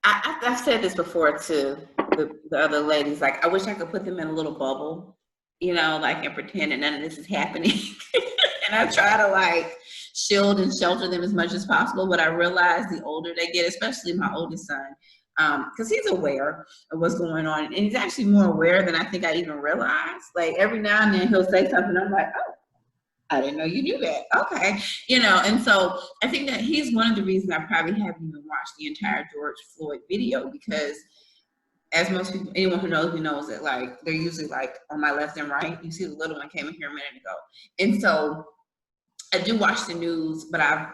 I've said this before to the other ladies, like, I wish I could put them in a little bubble, you know, like, and pretend that none of this is happening. And I try to, like, shield and shelter them as much as possible. But I realize the older they get, especially my oldest son, because he's aware of what's going on. And he's actually more aware than I think I even realized. Like, every now and then he'll say something, I'm like, oh, I didn't know you knew that. Okay. You know, and so I think that he's one of the reasons I probably haven't even watched the entire George Floyd video, because as most people, anyone who knows me knows that, like, they're usually like on my left and right. You see the little one came in here a minute ago. And so I do watch the news, but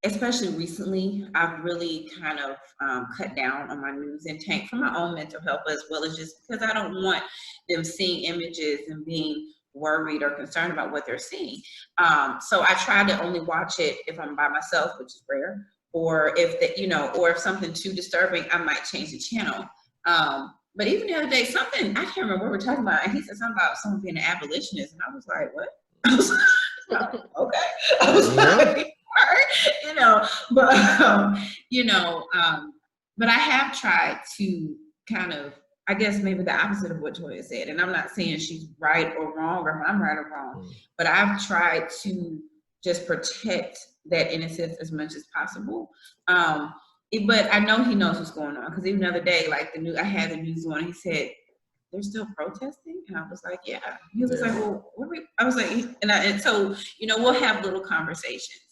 especially recently, I've really kind of cut down on my news intake for my own mental health, as well as just because I don't want them seeing images and being worried or concerned about what they're seeing. So I try to only watch it if I'm by myself, which is rare, or if something too disturbing, I might change the channel. But even the other day, something, I can't remember what we were talking about, and he said something about someone being an abolitionist, and I was like, what? Okay. I was like, you know, but I have tried to kind of, I guess maybe the opposite of what Toya said. And I'm not saying she's right or wrong, or if I'm right or wrong, but I've tried to just protect that innocence as much as possible. But I know he knows what's going on, because even the other day, like I had the news on, he said, they're still protesting? And I was like, yeah. He was like, well, I was like, and so, we'll have little conversations.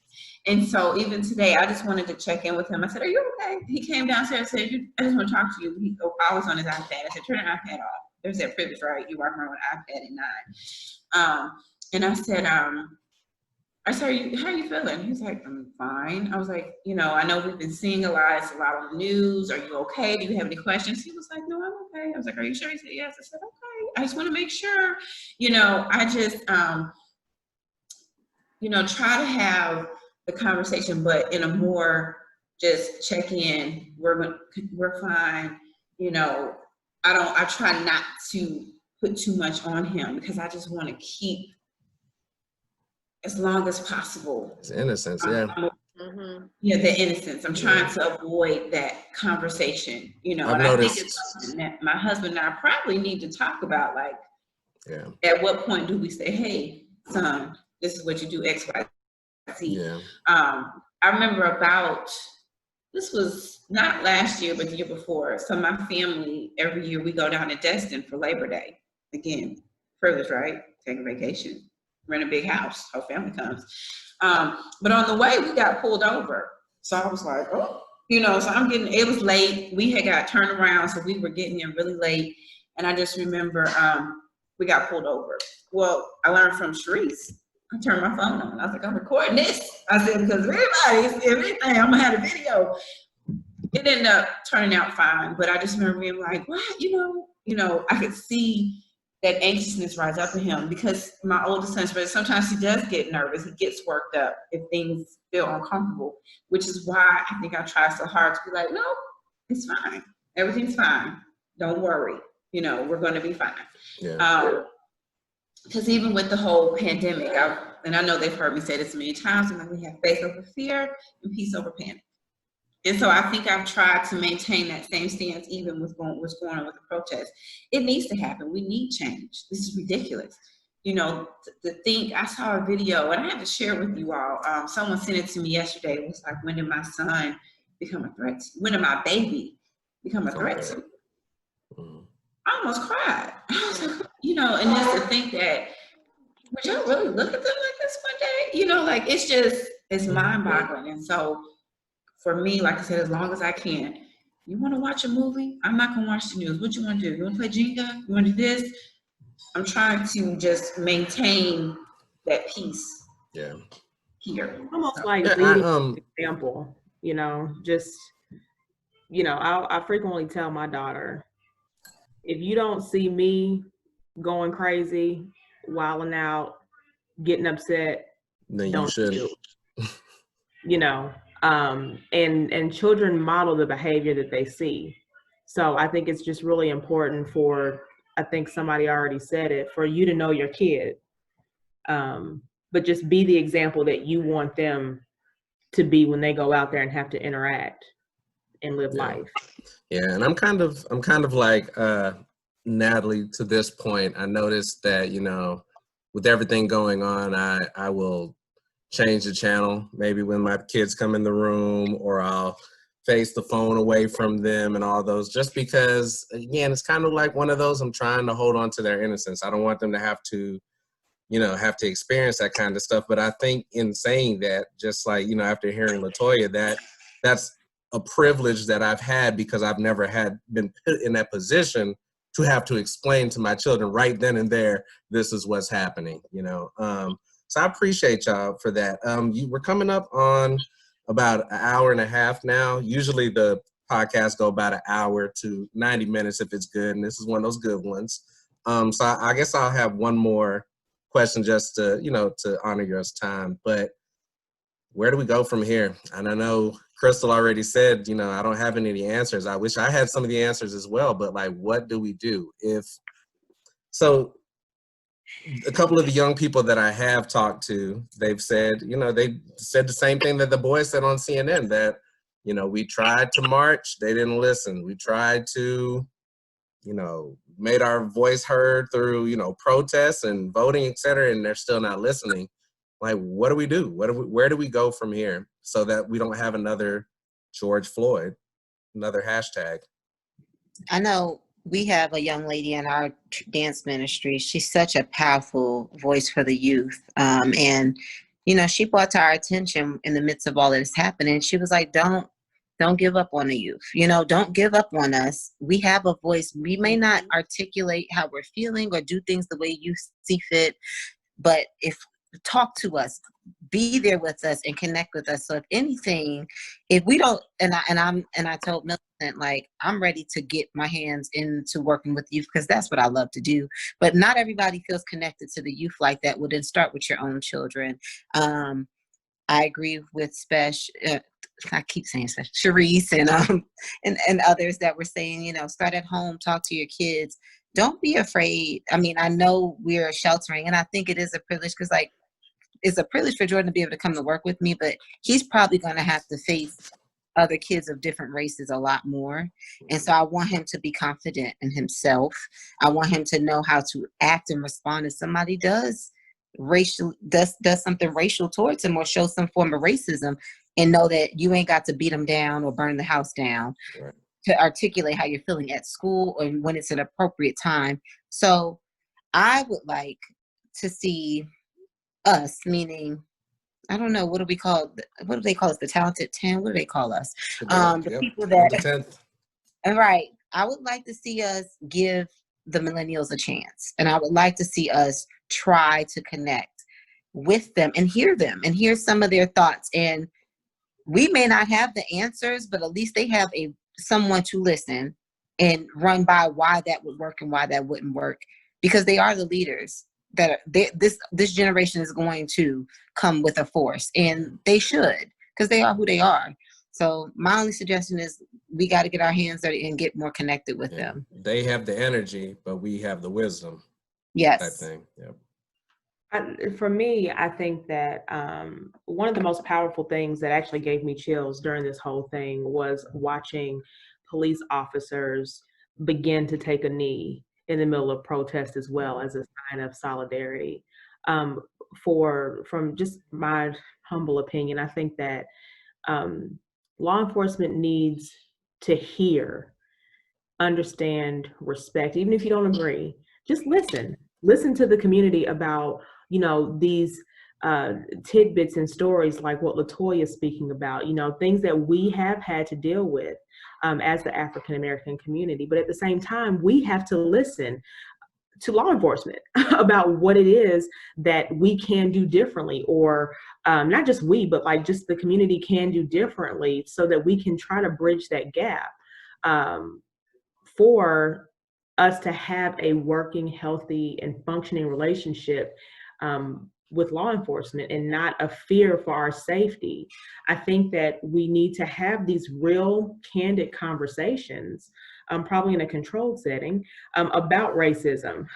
And so even today, I just wanted to check in with him. I said, are you okay? He came downstairs and said, I just want to talk to you. I was on his iPad. I said, turn the iPad off. There's that privilege, right? You walk around with an iPad at 9. And I said, how are you feeling? He was like, I'm fine. I was like, I know we've been seeing a lot. It's a lot on the news. Are you okay? Do you have any questions? He was like, no, I'm okay. I was like, are you sure? He said, yes. I said, okay. I just want to make sure, I just, try to have the conversation, but in a more just check in. We're fine. I try not to put too much on him, because I just want to keep as long as possible. It's innocence, yeah. Yeah, the innocence. I'm trying to avoid that conversation, I've and noticed, I think it's something that my husband and I probably need to talk about, like, at what point do we say, hey, son, this is what you do, X, Y, Z. Yeah. I remember this was not last year, but the year before. So my family, every year we go down to Destin for Labor Day. Again, privilege, right? Take a vacation, rent a big house, whole family comes. But on the way, we got pulled over. So I was like, so it was late. We had got turned around, so we were getting in really late. And I just remember we got pulled over. Well, I learned from Sharice. I turned my phone on. I was like, I'm recording this. I said, because everybody, everything, I'm gonna have a video. It ended up turning out fine, but I just remember being like, what? I could see that anxiousness rise up in him, because my oldest son, sometimes he does get nervous. He gets worked up if things feel uncomfortable, which is why I think I try so hard to be like, no, it's fine. Everything's fine. Don't worry. We're going to be fine. Yeah. Because even with the whole pandemic, and I know they've heard me say this many times, we have faith over fear and peace over panic. And so I think I've tried to maintain that same stance, even with what's going on with the protest. It needs to happen. We need change. This is ridiculous. I saw a video, and I had to share with you all. Someone sent it to me yesterday. It was like, when did my son become a threat? When did my baby become a threat to me? I almost cried. I was like, and just to think that, would y'all really look at them like this one day? It's mind-boggling. And so for me, like I said, as long as I can, you want to watch a movie? I'm not going to watch the news. What you want to do? You want to play Jenga? You want to do this? I'm trying to just maintain that peace. Yeah. Here. Almost like leading an example, I frequently tell my daughter, if you don't see me going crazy, wilding out, getting upset, then you should. And children model the behavior that they see. So I think it's just really important I think somebody already said it, for you to know your kid, but just be the example that you want them to be when they go out there and have to interact and live life. Yeah, and I'm kind of like Natalie to this point. I noticed that, with everything going on, I will change the channel maybe when my kids come in the room, or I'll face the phone away from them and all those, just because, again, it's kind of like one of those, I'm trying to hold on to their innocence. I don't want them to have to experience that kind of stuff. But I think in saying that, just like, after hearing LaToya, that's a privilege that I've had, because I've never been put in that position to have to explain to my children right then and there, this is what's happening, So I appreciate y'all for that. We're coming up on about an hour and a half now. Usually the podcasts go about an hour to 90 minutes if it's good, and this is one of those good ones. So I guess I'll have one more question just to, to honor your time. But where do we go from here? And I know Crystal already said, I don't have any answers. I wish I had some of the answers as well, but like, what do we do? a couple of the young people that I have talked to, they've said, they said the same thing that the boys said on CNN, that, we tried to march, they didn't listen. We tried to, made our voice heard through, protests and voting, et cetera, and they're still not listening. Like, what do we do? Where do we go from here so that we don't have another George Floyd, another hashtag? I know we have a young lady in our dance ministry. She's such a powerful voice for the youth. And, she brought to our attention in the midst of all of this happening. She was like, don't give up on the youth. Don't give up on us. We have a voice. We may not articulate how we're feeling or do things the way you see fit, but talk to us, be there with us and connect with us. So if anything, if we don't, and I told Millicent, like, I'm ready to get my hands into working with youth because that's what I love to do. But not everybody feels connected to the youth like that. Well, then start with your own children. I agree with I keep saying Sharice and others that were saying, start at home, talk to your kids. Don't be afraid. I mean, I know we're sheltering, and I think it is a privilege because, like, it's a privilege for Jordan to be able to come to work with me, but he's probably going to have to face other kids of different races a lot more. And so I want him to be confident in himself. I want him to know how to act and respond if somebody does something racial towards him or show some form of racism, and know that you ain't got to beat them down or burn the house down. Right. To articulate how you're feeling at school or when it's an appropriate time. So I would like to see us, meaning, I don't know, what do they call us? The talented 10? What do they call us? The people that, the 10th. Right. I would like to see us give the millennials a chance. And I would like to see us try to connect with them and hear some of their thoughts. And we may not have the answers, but at least they have someone to listen and run by why that would work and why that wouldn't work, because they are the leaders that this generation is going to come with a force, and they should, because they are who they are. So my only suggestion is we got to get our hands dirty and get more connected with them. They have the energy, but we have the wisdom. Yes. Type thing. Yep. For me, I think that one of the most powerful things that actually gave me chills during this whole thing was watching police officers begin to take a knee in the middle of protest as well, as a sign of solidarity. From just my humble opinion, I think that law enforcement needs to hear, understand, respect, even if you don't agree. Just listen to the community about, these tidbits and stories like what LaToya is speaking about, things that we have had to deal with as the African-American community. But at the same time, we have to listen to law enforcement about what it is that we can do differently, or not just we, but like just the community can do differently, so that we can try to bridge that gap for us to have a working, healthy, and functioning relationship with law enforcement, and not a fear for our safety. I think that we need to have these real, candid conversations, probably in a controlled setting, about racism,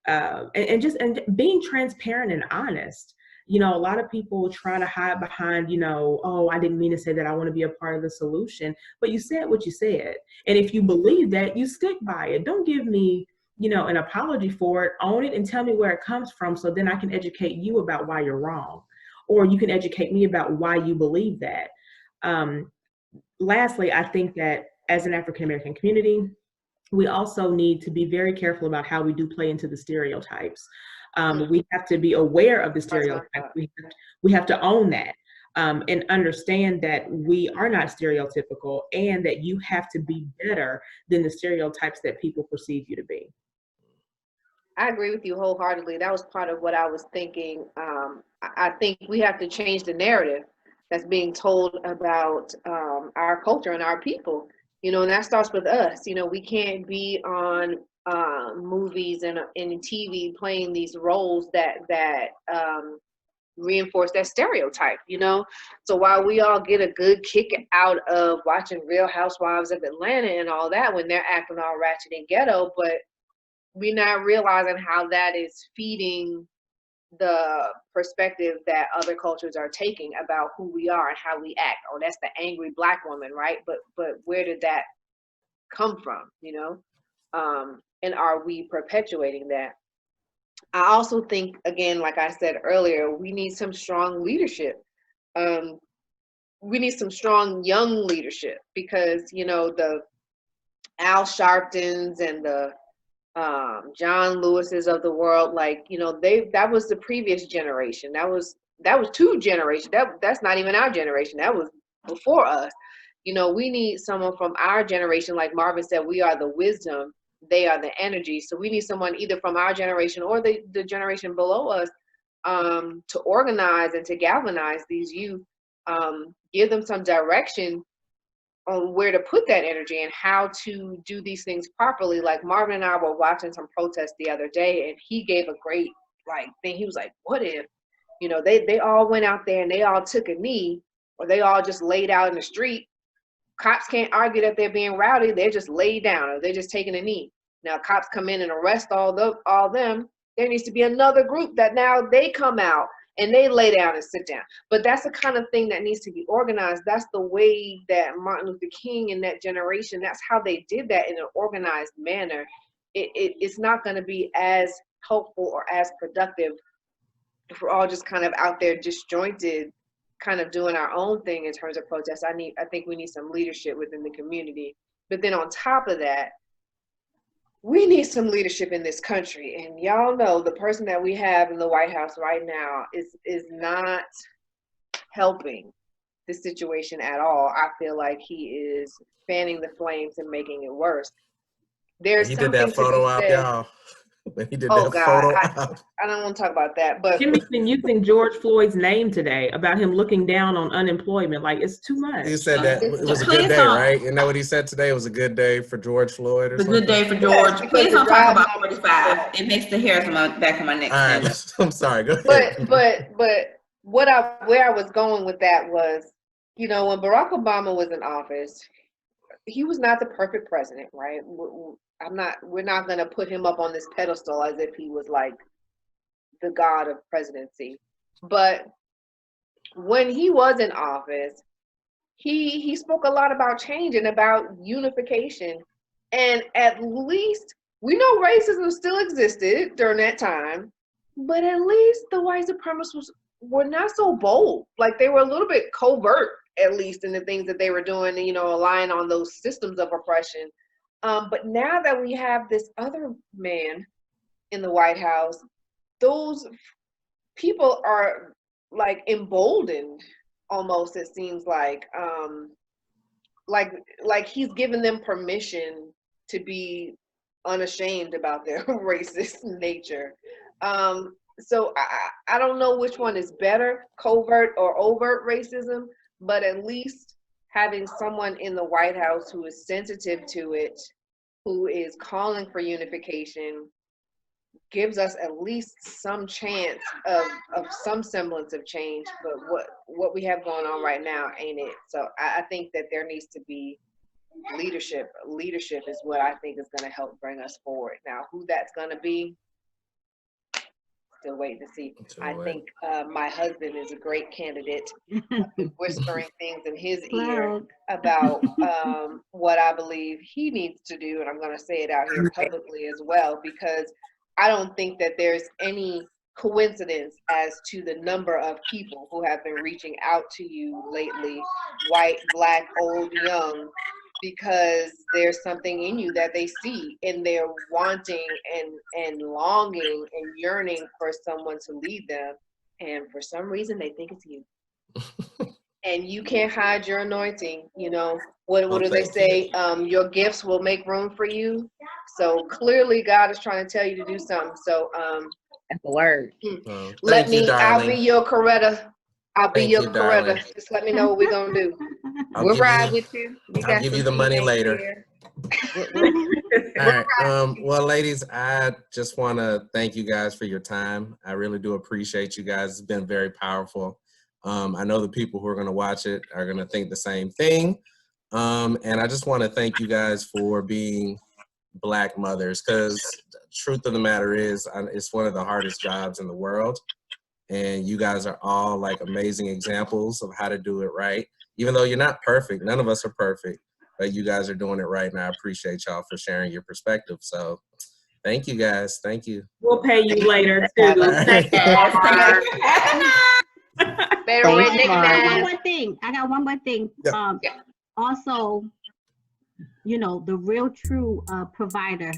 and being transparent and honest. A lot of people try to hide behind, oh, I didn't mean to say that, I want to be a part of the solution. But you said what you said. And if you believe that, you stick by it. Don't give me, an apology for it. Own it and tell me where it comes from, so then I can educate you about why you're wrong. Or you can educate me about why you believe that. Lastly, I think that as an African-American community, we also need to be very careful about how we do play into the stereotypes. We have to be aware of the stereotypes. We have to own that, and understand that we are not stereotypical, and that you have to be better than the stereotypes that people perceive you to be. I agree with you wholeheartedly. That was part of what I was thinking. I think we have to change the narrative that's being told about our culture and our people. And that starts with us. We can't be on movies and in TV playing these roles that reinforce that stereotype. So while we all get a good kick out of watching Real Housewives of Atlanta and all that, when they're acting all ratchet and ghetto, but we're not realizing how that is feeding the perspective that other cultures are taking about who we are and how we act. Oh, that's the angry Black woman, right? But where did that come from, you know? And are we perpetuating that? I also think, again, like I said earlier, we need some strong leadership. We need some strong young leadership, because, you know, the Al Sharptons and the John Lewis's of the world, like, you know, that was the previous generation. That was 2 generations. That's not even our generation. That was before us. You know, we need someone from our generation, like Marvin said, we are the wisdom, they are the energy. So we need someone either from our generation or the generation below us, to organize and to galvanize these youth, give them some direction on where to put that energy and how to do these things properly. Like Marvin and I were watching some protests the other day, and he gave a great thing. He was like, what if, you know, they all went out there and they all took a knee, or they all just laid out in the street. Cops can't argue that they're being rowdy. They're just laid down, or they're just taking a knee. Now cops come in and arrest all them. There needs to be another group that now they come out and they lay down and sit down. But that's the kind of thing that needs to be organized. That's the way that Martin Luther King and that generation, that's how they did that, in an organized manner. It's not going to be as helpful or as productive if we're all just kind of out there disjointed, kind of doing our own thing in terms of protests. I think we need some leadership within the community. But then on top of that, we need some leadership in this country. And y'all know the person that we have in the White House right now is not helping the situation at all. I feel like he is fanning the flames and making it worse. There's he something did that photo to be op, said. y'all. When he did Oh that God, photo op. I don't want to talk about that. But Jimmy's been using George Floyd's name today about him looking down on unemployment. Like, it's too much. He said that it was a good Please day, don't. right? Isn't that what he said today? It was a good day for George Floyd or It's a something? good day for George. Yes, Please don't talk about because 45. It makes the hairs on my back of my neck. All right, I'm sorry. Go ahead. But where I was going with that was, you know, when Barack Obama was in office, he was not the perfect president, right? We're not going to put him up on this pedestal as if he was like the god of presidency. But when he was in office, he spoke a lot about change and about unification. And at least we know racism still existed during that time, but at least the white supremacists were not so bold. Like, they were a little bit covert, at least, in the things that they were doing, you know, relying on those systems of oppression. But now that we have this other man in the White House, those people are like emboldened almost, it seems like he's given them permission to be unashamed about their racist nature. So I don't know which one is better, covert or overt racism, but at least having someone in the White House who is sensitive to it, who is calling for unification, gives us at least some chance of some semblance of change. But what we have going on right now ain't it. So I think that there needs to be leadership. Leadership is what I think is going to help bring us forward. Now, who that's going to be, still waiting to see. I think my husband is a great candidate. I've been whispering things in his ear about what I believe he needs to do, and I'm going to say it out here publicly as well, because I don't think that there's any coincidence as to the number of people who have been reaching out to you lately, white, Black, old, young, because there's something in you that they see, and they're wanting and longing and yearning for someone to lead them. And for some reason, they think it's you. And you can't hide your anointing. You know, what do they say? Your gifts will make room for you. So clearly God is trying to tell you to do something. So that's the word. I'll be your Coretta. I'll be your Coretta. Just let me know what we're gonna do. We'll ride with you. I'll give you the money later. All right. Well, ladies, I just want to thank you guys for your time. I really do appreciate you guys. It's been very powerful. I know the people who are going to watch it are going to think the same thing. And I just want to thank you guys for being Black mothers, because the truth of the matter is it's one of the hardest jobs in the world. And you guys are all like amazing examples of how to do it right. Even though you're not perfect, none of us are perfect, but you guys are doing it right. And I appreciate y'all for sharing your perspective. So thank you guys. Thank you. We'll pay you later too. Better with I got nicknames. one more thing. Yeah. Also, you know, the real true provider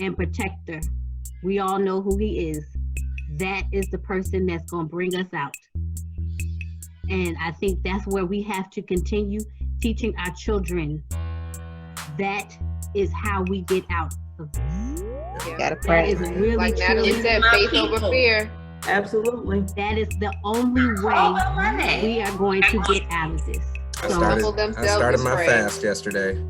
and protector, we all know who he is. That is the person that's going to bring us out. And I think that's where we have to continue teaching our children. That is how we get out of this. Yeah. Gotta pray. That is really Like Natalie truly, said, faith over fear. Absolutely. that is the only way we are going to get out of this. I So, started my fast yesterday.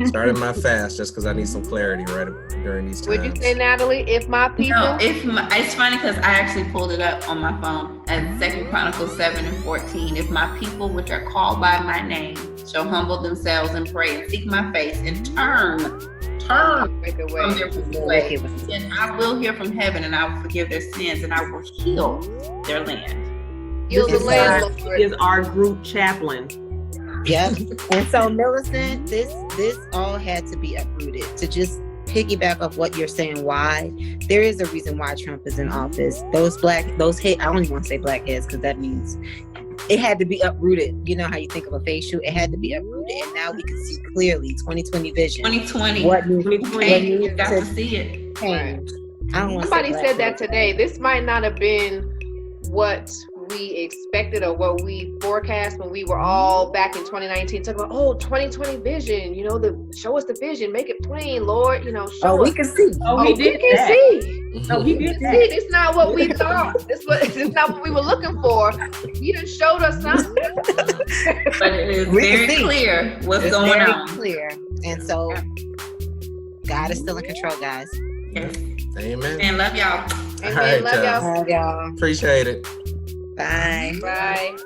Started my fast just because I need some clarity right during these times. Would you say, Natalie, if my people? No, it's funny because I actually pulled it up on my phone at 2 Chronicles 7:14. If my people, which are called by my name, shall humble themselves and pray and seek my face and turn from their wicked ways, then I will hear from heaven and I will forgive their sins and I will heal their land. Heal the land, He Lord. is our group chaplain. Yep. And so, Millicent, this all had to be uprooted. To just piggyback off what you're saying, why there is a reason why Trump is in office. Those hate, I don't even want to say black heads because that means it had to be uprooted. You know how you think of a face shoot? It had to be uprooted, and now we can see clearly 2020 vision. 2020. What needs You got to see it. change? I don't want to Somebody said that today. This might not have been what we expected or what we forecast when we were all back in 2019 talking about 2020 vision, you know, show us the vision, make it plain, Lord, you know, show us. We can see. He did that. See. He did that. See, it's not what we thought. It's not what we were looking for. You done showed us something. But it is We can very see. clear what's It's going very on. clear, and so God is still in control, guys. Yes. Amen. And love y'all. Amen. All right, Love y'all. Love y'all. Appreciate it. Bye. Bye.